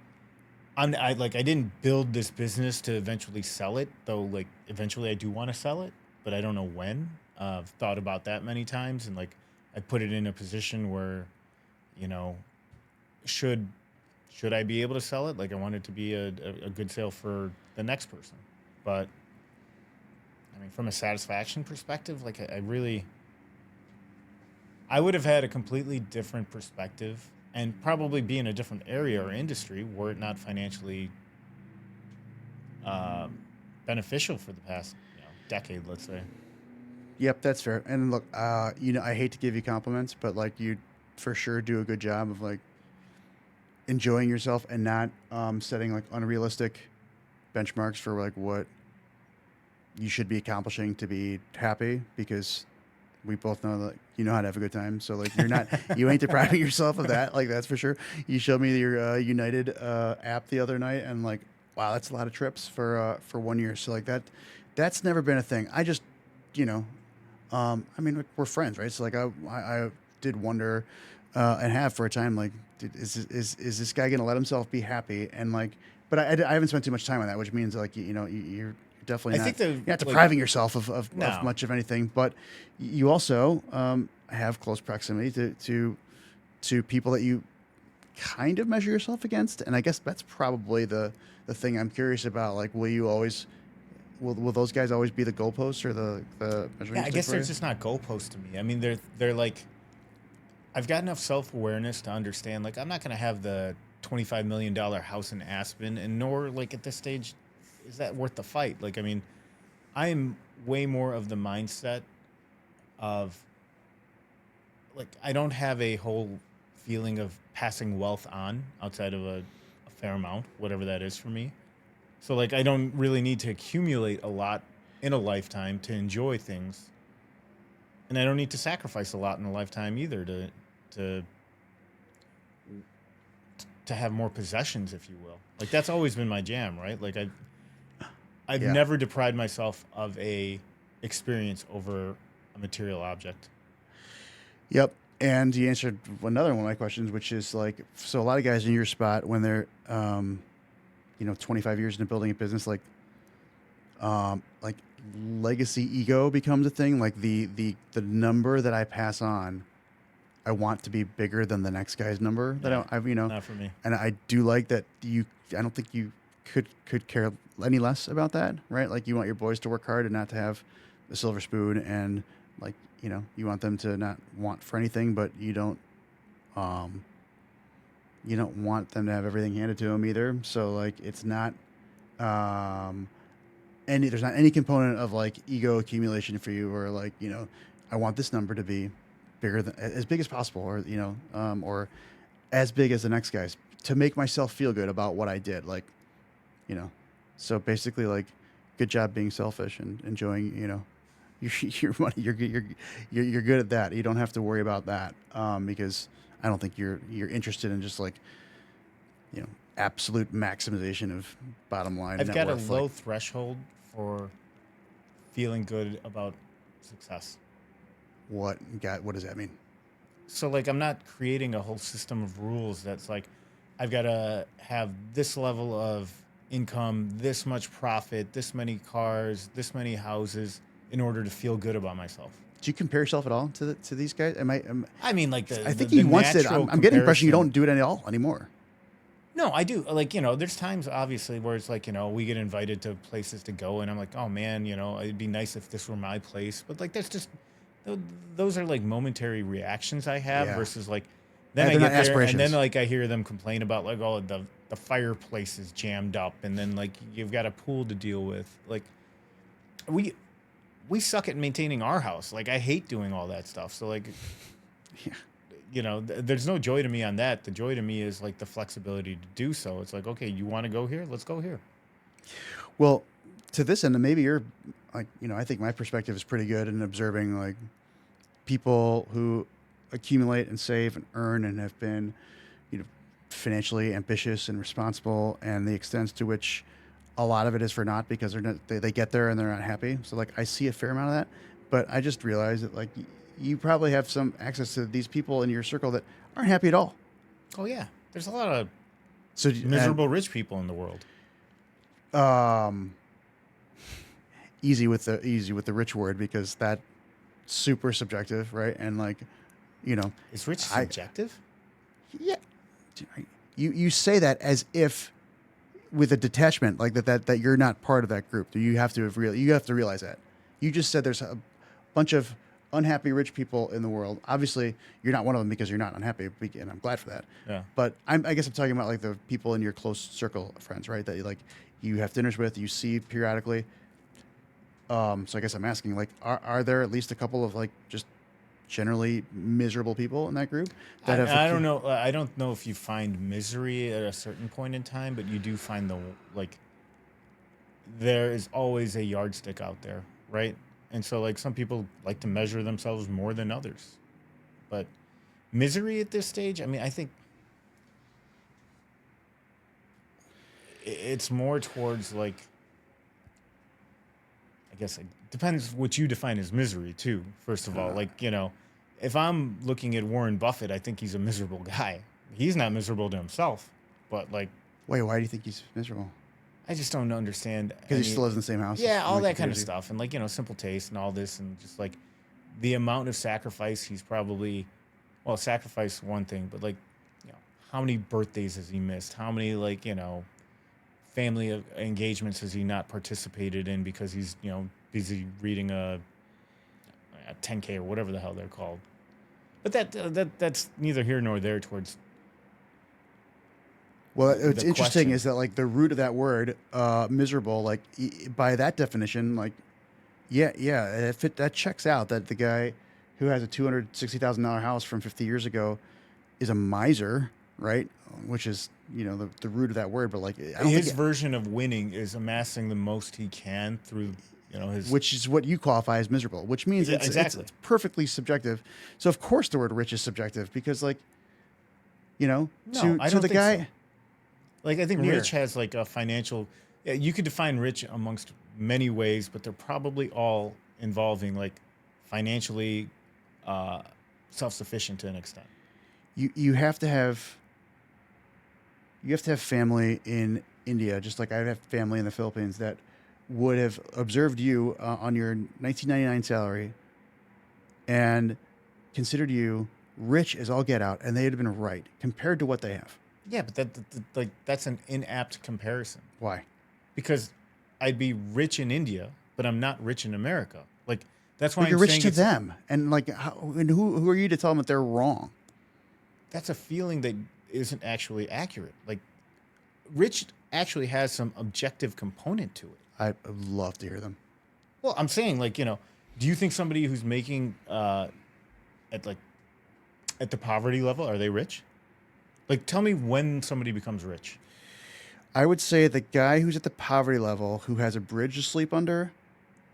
[SPEAKER 2] I didn't build this business to eventually sell it, though. Like eventually, I do want to sell it, but I don't know when. I've thought about that many times, and like I put it in a position where, you know, should should I be able to sell it? Like I want it to be a good sale for the next person, but I mean, from a satisfaction perspective, like I really I would have had a completely different perspective and probably be in a different area or industry were it not financially uh, beneficial for the past decade, let's say.
[SPEAKER 1] Yep, that's fair. And look, I hate to give you compliments, but like you for sure do a good job of like enjoying yourself and not setting like unrealistic benchmarks for like what you should be accomplishing to be happy because we both know that you know how to have a good time. So like you ain't depriving yourself of that. Like that's for sure. You showed me your United app the other night, and like, wow, that's a lot of trips for 1 year. So like that's never been a thing. I just, you know, I mean, we're friends, right? So like, I did wonder, and have for a time, like, is this guy gonna let himself be happy? And like, but I haven't spent too much time on that, which means like, you're definitely
[SPEAKER 2] I
[SPEAKER 1] not
[SPEAKER 2] think the
[SPEAKER 1] you're not
[SPEAKER 2] like
[SPEAKER 1] depriving yourself of
[SPEAKER 2] no.
[SPEAKER 1] much of anything, but you also have close proximity to people that you kind of measure yourself against, and I guess that's probably the thing I'm curious about. Like, will those guys always be the goalposts or the measuring
[SPEAKER 2] Yeah, I
[SPEAKER 1] stick
[SPEAKER 2] guess
[SPEAKER 1] for
[SPEAKER 2] they're
[SPEAKER 1] you?
[SPEAKER 2] just not goalposts to me. I mean, they're like I've got enough self awareness to understand like I'm not gonna have the $25 million house in Aspen, and nor like at this stage is that worth the fight. Like I mean, I'm way more of the mindset of like I don't have a whole feeling of passing wealth on outside of a fair amount, whatever that is for me. So like I don't really need to accumulate a lot in a lifetime to enjoy things, and I don't need to sacrifice a lot in a lifetime either to to have more possessions, if you will. Like that's always been my jam, right? Like I've
[SPEAKER 1] Yeah.
[SPEAKER 2] never deprived myself of a experience over a material object.
[SPEAKER 1] Yep. And you answered another one of my questions, which is like, so a lot of guys in your spot when they're, 25 years into building a business, like legacy ego becomes a thing. Like the number that I pass on, I want to be bigger than the next guy's number that
[SPEAKER 2] Nah,
[SPEAKER 1] I've,
[SPEAKER 2] not for me.
[SPEAKER 1] and I do like that I don't think you could care any less about that, right? Like you want your boys to work hard and not to have the silver spoon, and like, you want them to not want for anything, but um, you don't want them to have everything handed to them either. So like, it's not, um, there's not any component of like ego accumulation for you, or like, I want this number to be bigger than as big as possible, or or as big as the next guy's, to make myself feel good about what I did. Like, you know, so basically, like, good job being selfish and enjoying, your money. You're good at that. You don't have to worry about that, because I don't think you're interested in just like, absolute maximization of bottom line
[SPEAKER 2] I've
[SPEAKER 1] net
[SPEAKER 2] got a
[SPEAKER 1] worth. Like,
[SPEAKER 2] low threshold for feeling good about success.
[SPEAKER 1] what does that mean?
[SPEAKER 2] So like I'm not creating a whole system of rules that's like I've got to have this level of income, this much profit, this many cars, this many houses in order to feel good about myself.
[SPEAKER 1] Do you compare yourself at all to these guys?
[SPEAKER 2] I mean like
[SPEAKER 1] 'Cause I think
[SPEAKER 2] the
[SPEAKER 1] you once did.
[SPEAKER 2] natural
[SPEAKER 1] I'm getting the impression you
[SPEAKER 2] comparison.
[SPEAKER 1] don't do it at all anymore.
[SPEAKER 2] No, I do. Like, there's times obviously where it's like, we get invited to places to go and I'm like, "Oh man, it'd be nice if this were my place." But like that's just tho- those are like momentary reactions I have
[SPEAKER 1] Yeah,
[SPEAKER 2] versus like then I
[SPEAKER 1] they're not
[SPEAKER 2] get there and then
[SPEAKER 1] aspirations.
[SPEAKER 2] like I hear them complain about like, "Oh, the fireplace is jammed up," and then like you've got a pool to deal with. Like we we suck at maintaining our house. Like I hate doing all that stuff. So like,
[SPEAKER 1] Yeah.
[SPEAKER 2] there's no joy to me on that. The joy to me is like the flexibility to do so. It's like, okay, you want to go here? Let's go here.
[SPEAKER 1] Well, to this end, and maybe you're like, I think my perspective is pretty good in observing like people who accumulate and save and earn and have been, you know, financially ambitious and responsible, and the extent to which a lot of it is for naught because they get there and they're not happy. So like, I see a fair amount of that, but I just realized that like, you probably have some access to these people in your circle that aren't happy at all.
[SPEAKER 2] Oh yeah, there's a lot of
[SPEAKER 1] So, and
[SPEAKER 2] miserable rich people in the world.
[SPEAKER 1] um, easy with the rich word, because that super subjective, right? And like, you know,
[SPEAKER 2] Is rich
[SPEAKER 1] I
[SPEAKER 2] subjective?
[SPEAKER 1] yeah, you say that as if with a detachment, like that you're not part of that group. You have to realize that. You just said there's a bunch of unhappy rich people in the world. Obviously, you're not one of them because you're not unhappy, and I'm glad for that.
[SPEAKER 2] Yeah.
[SPEAKER 1] But I guess I'm talking about like the people in your close circle of friends, right? That you have dinners with, you see periodically. So I guess I'm asking, like, are there at least a couple of like just generally miserable people in that group that have?
[SPEAKER 2] I don't know. I don't know if you find misery at a certain point in time, but you do find the like. There is always a yardstick out there, right? And so, like, some people like to measure themselves more than others. But misery at this stage, I mean, I think it's more towards like guess it depends what you define as misery too. First of all,
[SPEAKER 1] Uh,
[SPEAKER 2] like if I'm looking at Warren Buffett, I think he's a miserable guy. He's not miserable to himself, but like
[SPEAKER 1] Wait, why do you think he's miserable?
[SPEAKER 2] I just don't understand
[SPEAKER 1] Because he still lives in the same house.
[SPEAKER 2] yeah,
[SPEAKER 1] and,
[SPEAKER 2] all
[SPEAKER 1] like,
[SPEAKER 2] that kind of
[SPEAKER 1] compares you?
[SPEAKER 2] stuff, and like simple taste and all this, and just like the amount of sacrifice he's probably, well, sacrifice one thing, but like you know how many birthdays has he missed? How many like family engagements has he not participated in because he's busy reading a 10K or whatever the hell they're called. But that's neither here nor there towards
[SPEAKER 1] Well, what's
[SPEAKER 2] the
[SPEAKER 1] interesting
[SPEAKER 2] question.
[SPEAKER 1] is that like the root of that word, miserable, like by that definition, like yeah, that checks out. That the guy who has a $260,000 house from 50 years ago is a miser, right? Which is the root of that word. But like I don't think
[SPEAKER 2] His version of winning is amassing the most he can through his
[SPEAKER 1] which is what you qualify as miserable, which means
[SPEAKER 2] yeah,
[SPEAKER 1] it's
[SPEAKER 2] exactly.
[SPEAKER 1] it's perfectly subjective. So of course the word rich is subjective because like
[SPEAKER 2] No, I
[SPEAKER 1] to
[SPEAKER 2] don't
[SPEAKER 1] the
[SPEAKER 2] think
[SPEAKER 1] guy
[SPEAKER 2] so. Like I think
[SPEAKER 1] here.
[SPEAKER 2] rich has like a financial. Yeah, you could define rich amongst many ways, but they're probably all involving like financially uh, self-sufficient to an extent.
[SPEAKER 1] You have to have family in India, just like I have family in the Philippines that would have observed you on your 1999 salary and considered you rich as all get out, and they'd have been right compared to what they have.
[SPEAKER 2] Yeah, but like that's an inapt comparison
[SPEAKER 1] Why?
[SPEAKER 2] because I'd be rich in India, but I'm not rich in America. Like that's why
[SPEAKER 1] But
[SPEAKER 2] I'm
[SPEAKER 1] you're rich
[SPEAKER 2] saying
[SPEAKER 1] to
[SPEAKER 2] it's
[SPEAKER 1] them, and like, and who are you to tell them that they're wrong?
[SPEAKER 2] that's a feeling that isn't actually accurate. Like rich actually has some objective component to it.
[SPEAKER 1] I'd love to hear them.
[SPEAKER 2] Well, I'm saying like, do you think somebody who's making at like at the poverty level, are they rich? Like tell me when somebody becomes rich.
[SPEAKER 1] I would say the guy who's at the poverty level who has a bridge to sleep under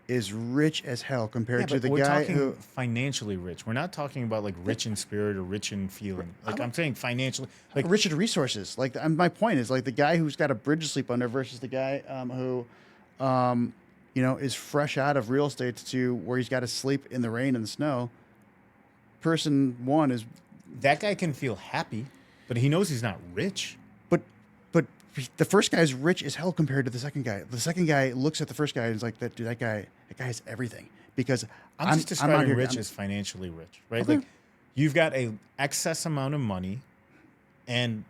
[SPEAKER 1] is rich as hell
[SPEAKER 2] Yeah,
[SPEAKER 1] compared to
[SPEAKER 2] but
[SPEAKER 1] the
[SPEAKER 2] we're
[SPEAKER 1] guy
[SPEAKER 2] talking
[SPEAKER 1] who
[SPEAKER 2] financially rich. We're not talking about like rich in spirit or rich in feeling. Like I'm saying financially, like
[SPEAKER 1] rich in resources. Like my point is like the guy who's got a bridge to sleep under versus the guy who, is fresh out of real estate to where he's got to sleep in the rain and the snow. Person one is,
[SPEAKER 2] that guy can feel happy, but he knows he's not rich.
[SPEAKER 1] but but the first guy's rich as hell compared to the second guy. The second guy looks at the first guy and is like, that dude, that guy has everything because
[SPEAKER 2] I'm just
[SPEAKER 1] I'm out
[SPEAKER 2] describing
[SPEAKER 1] here.
[SPEAKER 2] rich as financially rich, right?
[SPEAKER 1] Okay.
[SPEAKER 2] Like you've got a excess amount of money and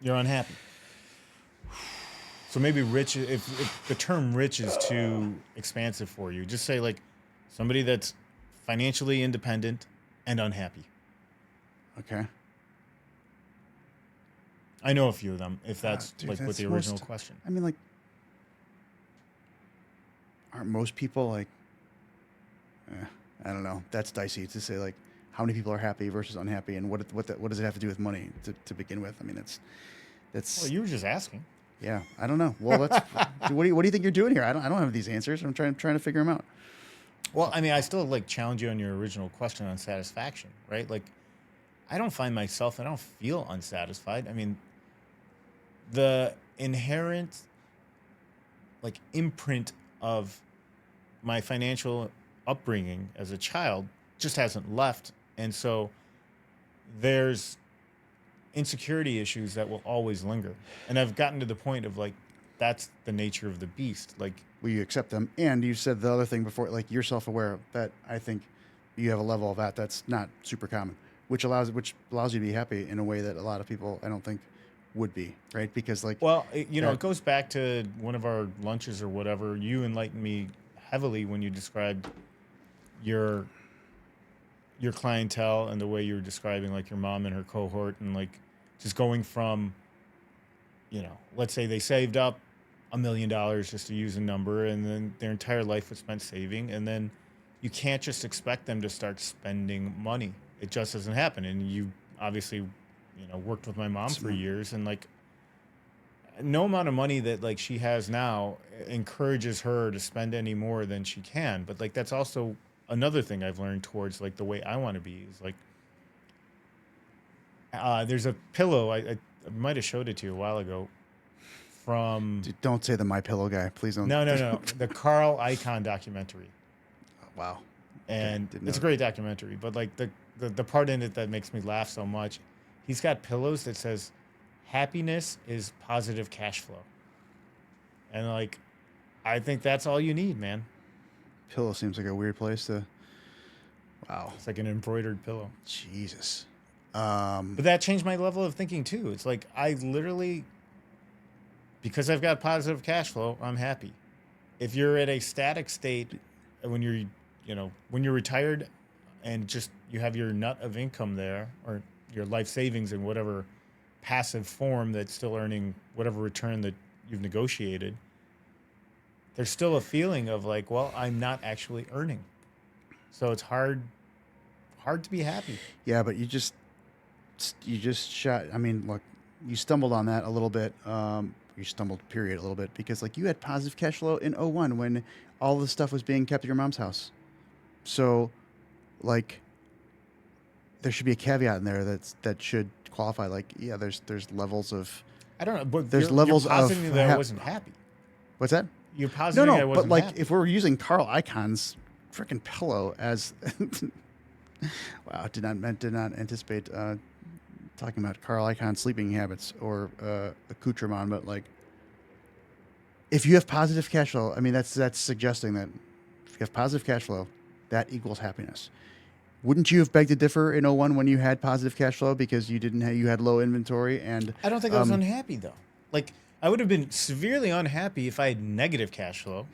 [SPEAKER 2] you're unhappy. So maybe rich, if the term rich is too expansive for you, just say like somebody that's financially independent and unhappy.
[SPEAKER 1] Okay.
[SPEAKER 2] I know a few of them, if that's
[SPEAKER 1] Dude,
[SPEAKER 2] like with
[SPEAKER 1] that's
[SPEAKER 2] the original question.
[SPEAKER 1] I mean, like, aren't most people like? I don't know. That's dicey to say. Like, how many people are happy versus unhappy, and what does it have to do with money to begin with? I mean, that's
[SPEAKER 2] Well, you were just asking.
[SPEAKER 1] yeah. I don't know. Well, that's what do you think you're doing here? I don't have these answers. I'm trying to figure them out.
[SPEAKER 2] Well, I mean, I still like challenge you on your original question on satisfaction, right? Like, I don't feel unsatisfied. I mean, the inherent like imprint of my financial upbringing as a child just hasn't left, and so there's insecurity issues that will always linger, and I've gotten to the point of like that's the nature of the beast. Like
[SPEAKER 1] Will you accept them? And you said the other thing before, like you're self-aware. That I think you have a level of that's not super common, which allows you to be happy in a way that a lot of people I don't think would be, right? Because like,
[SPEAKER 2] well, it
[SPEAKER 1] that,
[SPEAKER 2] goes back to one of our lunches or whatever. You enlightened me heavily when you described your clientele and the way you were describing like your mom and her cohort and like just going from let's say they saved up $1 million just to use a number and then their entire life was spent saving, and then you can't just expect them to start spending money. It just doesn't happen. And you obviously worked with my mom for years, and like no amount of money that like she has now encourages her to spend any more than she can. But like that's also another thing I've learned towards like the way I want to be is like there's a pillow I might have showed it to you a while ago. from
[SPEAKER 1] Dude, don't say the My Pillow guy, please don't.
[SPEAKER 2] no, the Carl Icahn documentary.
[SPEAKER 1] Wow.
[SPEAKER 2] And
[SPEAKER 1] didn't
[SPEAKER 2] it's a
[SPEAKER 1] know
[SPEAKER 2] great documentary, but like the part in it that makes me laugh so much, he's got pillows that says happiness is positive cash flow. And like I think that's all you need, man.
[SPEAKER 1] Pillow seems like a weird place to. Wow.
[SPEAKER 2] It's like an embroidered pillow.
[SPEAKER 1] Jesus.
[SPEAKER 2] But that changed my level of thinking too. It's like I literally, because I've got positive cash flow, I'm happy. If you're at a static state when when you're retired and just you have your nut of income there or your life savings in whatever passive form that's still earning whatever return that you've negotiated, there's still a feeling of like, well, I'm not actually earning. So it's hard to be happy.
[SPEAKER 1] Yeah, but you just shot. I mean, look, you stumbled on that a little bit. You stumbled, period, a little bit because like you had positive cash flow in '01 when all the stuff was being kept at your mom's house. So, like, there should be a caveat in there that should qualify. Like, yeah, there's levels of.
[SPEAKER 2] I don't know, but
[SPEAKER 1] There's
[SPEAKER 2] you're
[SPEAKER 1] levels
[SPEAKER 2] positing
[SPEAKER 1] of
[SPEAKER 2] that I wasn't happy.
[SPEAKER 1] What's that?
[SPEAKER 2] You're positing I
[SPEAKER 1] No,
[SPEAKER 2] wasn't
[SPEAKER 1] but like
[SPEAKER 2] happy.
[SPEAKER 1] if we're using Carl Icahn's freaking pillow as wow, did not anticipate talking about Carl Icahn's sleeping habits or accoutrement, but like if you have positive cash flow, I mean that's suggesting that if you have positive cash flow, that equals happiness. Wouldn't you have begged to differ in '01 when you had positive cash flow because you had low inventory and
[SPEAKER 2] I don't think I was unhappy though. Like I would have been severely unhappy if I had negative cash flow.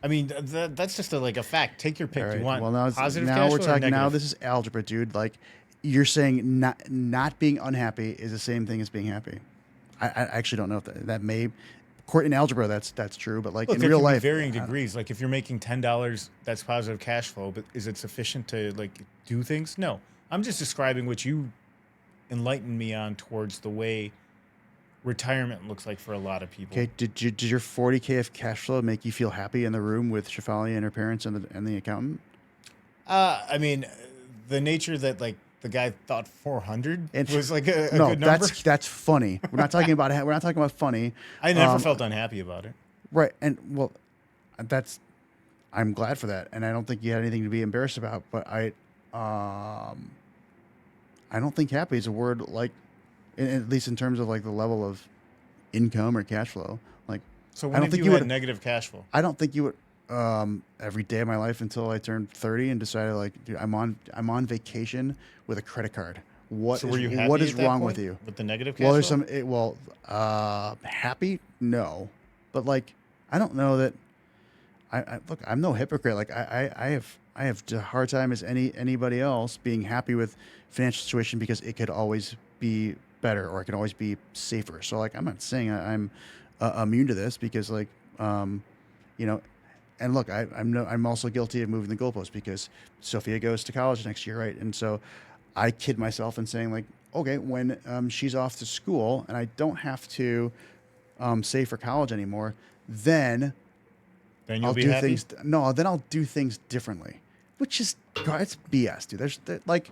[SPEAKER 2] I mean, that's just a fact. Take your pick.
[SPEAKER 1] All
[SPEAKER 2] You
[SPEAKER 1] right.
[SPEAKER 2] want
[SPEAKER 1] Well, now
[SPEAKER 2] positive
[SPEAKER 1] now
[SPEAKER 2] cash
[SPEAKER 1] we're
[SPEAKER 2] flow or
[SPEAKER 1] talking. Now
[SPEAKER 2] negative?
[SPEAKER 1] this is algebra, dude. Like you're saying, not being unhappy is the same thing as being happy. I actually don't know if that may, in algebra, that's true. But like
[SPEAKER 2] Look,
[SPEAKER 1] in
[SPEAKER 2] there
[SPEAKER 1] real
[SPEAKER 2] can be
[SPEAKER 1] life,
[SPEAKER 2] varying degrees. Like if you're making $10, that's positive cash flow. But is it sufficient to like do things? No. I'm just describing what you enlightened me on towards the way retirement looks like for a lot of people.
[SPEAKER 1] okay. Did your 40K of cash flow make you feel happy in the room with Shafali and her parents and the accountant?
[SPEAKER 2] I mean, the nature that like the guy thought 400 was like a
[SPEAKER 1] No,
[SPEAKER 2] good number.
[SPEAKER 1] that's funny. We're not talking about funny.
[SPEAKER 2] I never felt unhappy about it.
[SPEAKER 1] Right, and well, I'm glad for that, and I don't think you had anything to be embarrassed about. But I don't think happy is a word like, at least in terms of like the level of income or cash flow. Like,
[SPEAKER 2] So
[SPEAKER 1] I
[SPEAKER 2] when
[SPEAKER 1] don't
[SPEAKER 2] have
[SPEAKER 1] think
[SPEAKER 2] you
[SPEAKER 1] you
[SPEAKER 2] had
[SPEAKER 1] would.
[SPEAKER 2] negative cash flow?
[SPEAKER 1] I don't think you would. Every day of my life until I turned 30 and decided like, dude, I'm on vacation with a credit card.
[SPEAKER 2] So were you happy
[SPEAKER 1] What is
[SPEAKER 2] at that
[SPEAKER 1] wrong
[SPEAKER 2] point
[SPEAKER 1] with you?
[SPEAKER 2] with the negative cash
[SPEAKER 1] Well, there's
[SPEAKER 2] flow?
[SPEAKER 1] happy? No, but like, I don't know that. Look, I'm no hypocrite. Like I have a hard time as anybody else being happy with financial situation because it could always be better or it could always be safer. So like, I'm not saying I'm immune to this because like, you know, and look, I'm also guilty of moving the goalposts because Sophia goes to college next year, right? And so I kid myself in saying like, okay, when she's off to school and I don't have to save for college anymore, then
[SPEAKER 2] Then you'll
[SPEAKER 1] I'll
[SPEAKER 2] be
[SPEAKER 1] do
[SPEAKER 2] happy.
[SPEAKER 1] things. No, then I'll do things differently, which is it's BS, dude. Like,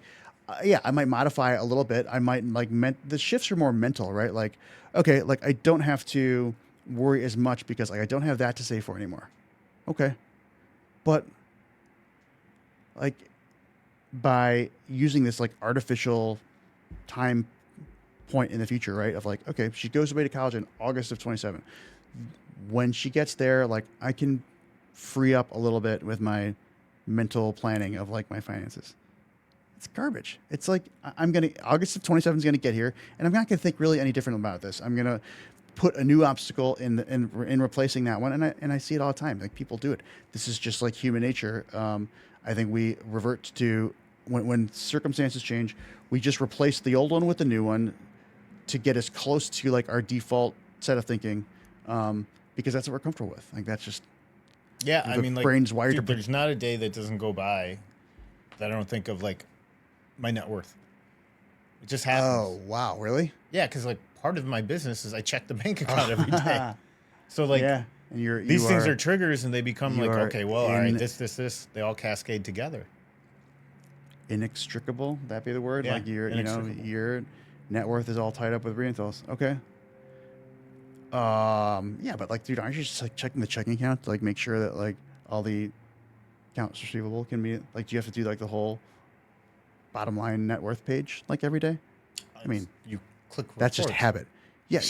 [SPEAKER 1] yeah, I might modify it a little bit. I might like the shifts are more mental, right? Like, okay, like I don't have to worry as much because like I don't have that to save for anymore. Okay, but like by using this like artificial time point in the future, right? Of like, okay, she goes away to college in August of 27. When she gets there, like I can free up a little bit with my mental planning of like my finances. It's garbage. It's like August of 27 is gonna get here, and I'm not gonna think really any different about this. I'm gonna put a new obstacle in replacing that one, and I see it all the time. Like people do it. This is just like human nature. I think we revert to when circumstances change, we just replace the old one with the new one to get as close to like our default set of thinking, because that's what we're comfortable with. Like that's just
[SPEAKER 2] Yeah, I
[SPEAKER 1] the
[SPEAKER 2] mean, like,
[SPEAKER 1] brain's wired
[SPEAKER 2] dude,
[SPEAKER 1] to.
[SPEAKER 2] there's not a day that doesn't go by that I don't think of like my net worth. It just happens.
[SPEAKER 1] Oh wow, really?
[SPEAKER 2] Yeah, because like part of my business is I check the bank account every day. So like
[SPEAKER 1] Yeah, and
[SPEAKER 2] these things are triggers, and they become
[SPEAKER 1] you
[SPEAKER 2] like,
[SPEAKER 1] are
[SPEAKER 2] okay, well, all right,
[SPEAKER 1] in-
[SPEAKER 2] this, they all cascade together.
[SPEAKER 1] inextricable. That be the word.
[SPEAKER 2] Yeah,
[SPEAKER 1] Like
[SPEAKER 2] inextricable.
[SPEAKER 1] your net worth is all tied up with rentals. Okay. Yeah, but like, dude, aren't you just like checking the checking account to like make sure that like all the accounts receivable can be like? Do you have to do like the whole bottom line net worth page like every day? I mean,
[SPEAKER 2] You click
[SPEAKER 1] that's just
[SPEAKER 2] reports.
[SPEAKER 1] habit. Yeah.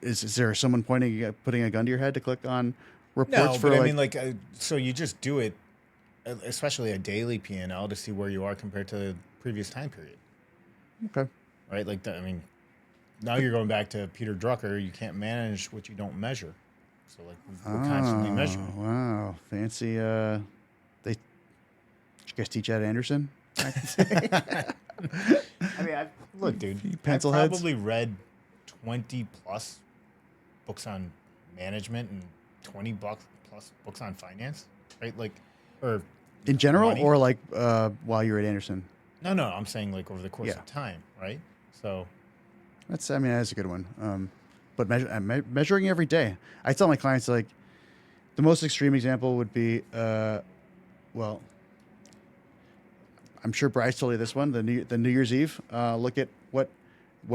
[SPEAKER 1] Is there someone putting a gun to your head to click on reports
[SPEAKER 2] No,
[SPEAKER 1] for
[SPEAKER 2] but I
[SPEAKER 1] like?
[SPEAKER 2] mean, like, so you just do it, especially a daily P&L to see where you are compared to the previous time period,
[SPEAKER 1] Okay.
[SPEAKER 2] right? Like, I mean, now you're going back to Peter Drucker. You can't manage what you don't measure. So, like, we're constantly
[SPEAKER 1] Oh,
[SPEAKER 2] measuring.
[SPEAKER 1] wow. Fancy. Did you guys teach at Anderson?
[SPEAKER 2] I mean, look, dude, I've
[SPEAKER 1] Pencil heads?
[SPEAKER 2] probably read 20 plus books on management and 20 bucks plus books on finance, right? Like, or
[SPEAKER 1] In general,
[SPEAKER 2] money.
[SPEAKER 1] or like while you're at Anderson?
[SPEAKER 2] No, no, I'm saying like over the course
[SPEAKER 1] Yeah.
[SPEAKER 2] of time, right? So,
[SPEAKER 1] I mean, that's a good one. But measuring every day. I tell my clients, like, the most extreme example would be, well, I'm sure Bryce told you this one, the New Year's Eve. Look at what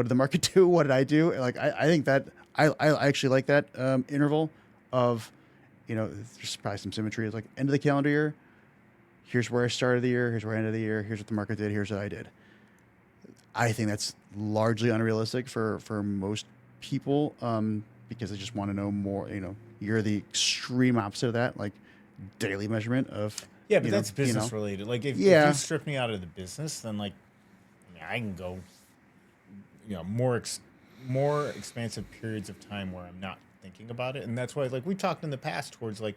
[SPEAKER 1] did the market do? What did I do? Like, I think that I actually like that interval of, there's probably some symmetry. It's like end of the calendar year. Here's where I started the year. Here's where I ended the year. Here's what the market did. Here's what I did. I think that's largely unrealistic for most people because they just want to know more. You're the extreme opposite of that, like daily measurement of.
[SPEAKER 2] yeah, but that's business
[SPEAKER 1] know.
[SPEAKER 2] related. Like, if
[SPEAKER 1] Yeah.
[SPEAKER 2] you strip me out of the business, then like, I mean, I can go, more expansive periods of time where I'm not thinking about it, and that's why, like, we talked in the past towards like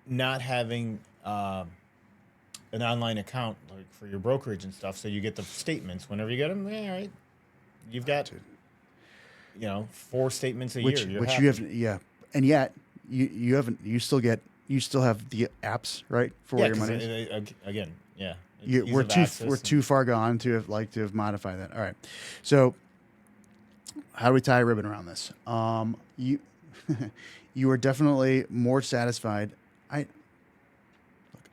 [SPEAKER 2] not having an online account like for your brokerage and stuff, so you get the statements whenever you get them. Yeah, all right, you've got
[SPEAKER 1] Dude.
[SPEAKER 2] 4 statements a
[SPEAKER 1] Which
[SPEAKER 2] year. You're
[SPEAKER 1] which
[SPEAKER 2] happy.
[SPEAKER 1] you have, yeah, and yet you still have the apps, right, for where your
[SPEAKER 2] 'Cause
[SPEAKER 1] money is.
[SPEAKER 2] again, yeah, it's
[SPEAKER 1] You,
[SPEAKER 2] ease
[SPEAKER 1] we're
[SPEAKER 2] of
[SPEAKER 1] too
[SPEAKER 2] access
[SPEAKER 1] we're
[SPEAKER 2] and-
[SPEAKER 1] too far gone to have modified that. All right, so how do we tie a ribbon around this? You you are definitely more satisfied.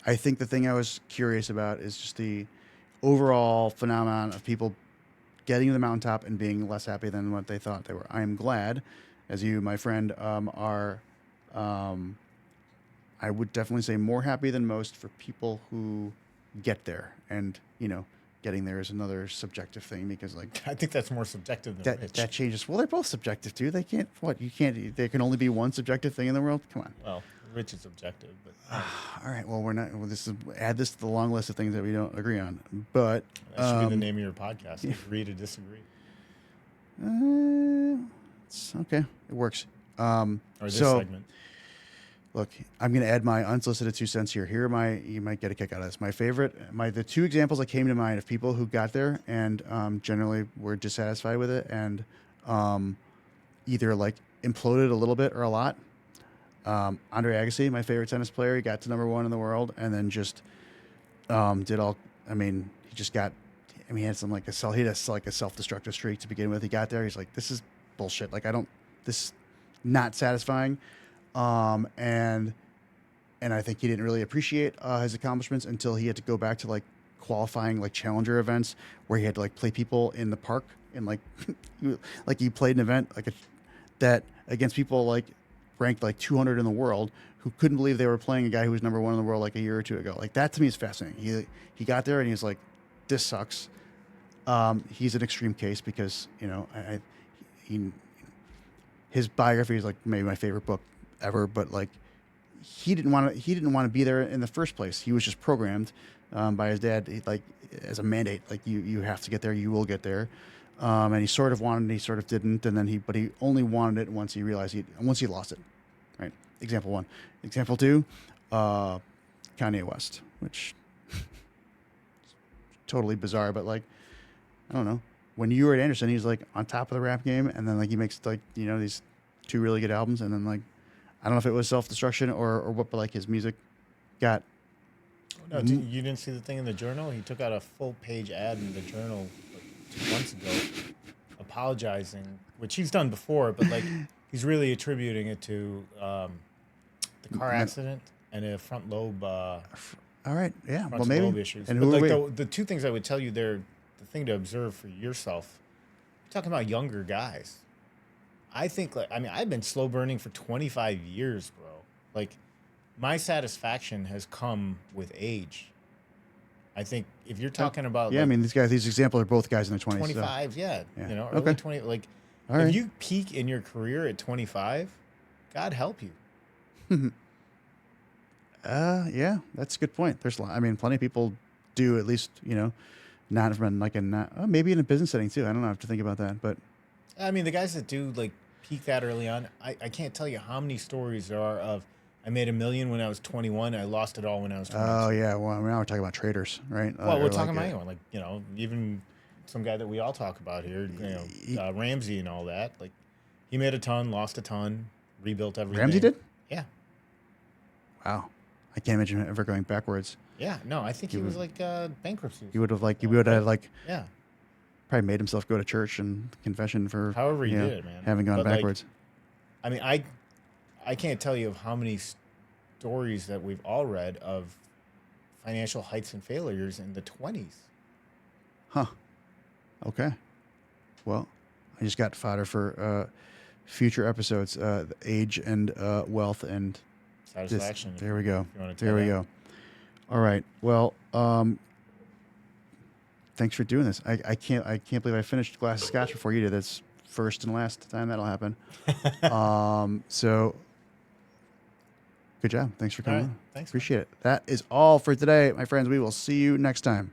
[SPEAKER 1] I think the thing I was curious about is just the overall phenomenon of people getting to the mountaintop and being less happy than what they thought they were. I am glad, as you, my friend, are. I would definitely say more happy than most for people who get there, and getting there is another subjective thing because like
[SPEAKER 2] I think that's more subjective than rich.
[SPEAKER 1] that changes. Well, they're both subjective too. They can't. What you can't. There can only be one subjective thing in the world. Come on.
[SPEAKER 2] Well, rich is subjective, but
[SPEAKER 1] All right. Well, we're not. Well, add this to the long list of things that we don't agree on. But
[SPEAKER 2] that should be the name of your podcast. Agree to disagree.
[SPEAKER 1] It's okay. It works.
[SPEAKER 2] Or this
[SPEAKER 1] so
[SPEAKER 2] segment.
[SPEAKER 1] look, I'm going to add my unsolicited 2 cents here. Here are you might get a kick out of this. My favorite, the 2 examples that came to mind of people who got there and generally were dissatisfied with it and either like imploded a little bit or a lot. Andre Agassi, my favorite tennis player, he got to number 1 in the world and then just did all. I mean, he just got. I mean, he had he had a self-destructive streak to begin with. He got there. He's like, this is bullshit. Like, this is not satisfying. And I think he didn't really appreciate his accomplishments until he had to go back to like qualifying like challenger events where he had to like play people in the park and like like he played an event that against people like ranked like 200 in the world who couldn't believe they were playing a guy who was number 1 in the world like a year or 2 ago. Like that to me is fascinating. He got there and he's like, this sucks. He's an extreme case because his biography is like maybe my favorite book ever, but like he didn't want to be there in the first place. He was just programmed by his dad, like as a mandate, like you have to get there, you will get there. And he sort of wanted, and he sort of didn't, and then he only wanted it once he realized once he lost it. Right. Example 1. Example 2, Kanye West, which totally bizarre, but like I don't know. When you were at Anderson, he's like on top of the rap game, and then like he makes like these 2 really good albums, and then like I don't know if it was self-destruction or what, but like his music got.
[SPEAKER 2] No, you didn't see the thing in the Journal? He took out a full-page ad in the Journal like 2 months ago, apologizing, which he's done before, but like he's really attributing it to the car accident and a front lobe.
[SPEAKER 1] All right, yeah, well
[SPEAKER 2] lobe
[SPEAKER 1] maybe.
[SPEAKER 2] issues.
[SPEAKER 1] And
[SPEAKER 2] but
[SPEAKER 1] who are
[SPEAKER 2] like
[SPEAKER 1] we?
[SPEAKER 2] the 2 things I would tell you there, the thing to observe for yourself. Talking about younger guys, I think, like, I mean, I've been slow burning for 25 years, bro. Like, my satisfaction has come with age. I think if you're talking about
[SPEAKER 1] Yeah, I
[SPEAKER 2] like
[SPEAKER 1] mean, these examples are both guys in their 20s.
[SPEAKER 2] 25, yeah,
[SPEAKER 1] Yeah.
[SPEAKER 2] you know,
[SPEAKER 1] Okay.
[SPEAKER 2] early 20, like,
[SPEAKER 1] All
[SPEAKER 2] if
[SPEAKER 1] right.
[SPEAKER 2] you peak in your career at 25, God help you.
[SPEAKER 1] Yeah, that's a good point. I mean, plenty of people do at least, not from like maybe in a business setting too. I don't know. I have to think about that, but
[SPEAKER 2] I mean, the guys that do like peak that early on, I can't tell you how many stories there are of I made $1 million when I was 21. I lost it all when I was 22.
[SPEAKER 1] oh yeah. Well, now we're talking about traders, right?
[SPEAKER 2] Well, we're
[SPEAKER 1] Or
[SPEAKER 2] talking
[SPEAKER 1] like,
[SPEAKER 2] about anyone, like, you know, even some guy that we all talk about here, Ramsey and all that. Like, he made a ton, lost a ton, rebuilt everything.
[SPEAKER 1] Ramsey did?
[SPEAKER 2] Yeah.
[SPEAKER 1] Wow. I can't imagine him ever going backwards.
[SPEAKER 2] Yeah. No, I think he was like bankruptcy.
[SPEAKER 1] He would have
[SPEAKER 2] Yeah.
[SPEAKER 1] probably made himself go to church and confession for
[SPEAKER 2] However he did it, man.
[SPEAKER 1] having gone
[SPEAKER 2] But, like,
[SPEAKER 1] backwards.
[SPEAKER 2] I mean, I can't tell you of how many stories that we've all read of financial heights and failures in the 20s.
[SPEAKER 1] Huh. Okay. Well, I just got fodder for future episodes, age and wealth and
[SPEAKER 2] Satisfaction.
[SPEAKER 1] there we go.
[SPEAKER 2] you wanna
[SPEAKER 1] There
[SPEAKER 2] tie
[SPEAKER 1] we
[SPEAKER 2] that.
[SPEAKER 1] go. All right. Well, thanks for doing this. I can't believe I finished a glass of scotch before you did. That's first and last time that'll happen. So good job. Thanks for coming
[SPEAKER 2] All right.
[SPEAKER 1] on.
[SPEAKER 2] Thanks, man.
[SPEAKER 1] Appreciate it. That is all for today, my friends. We will see you next time.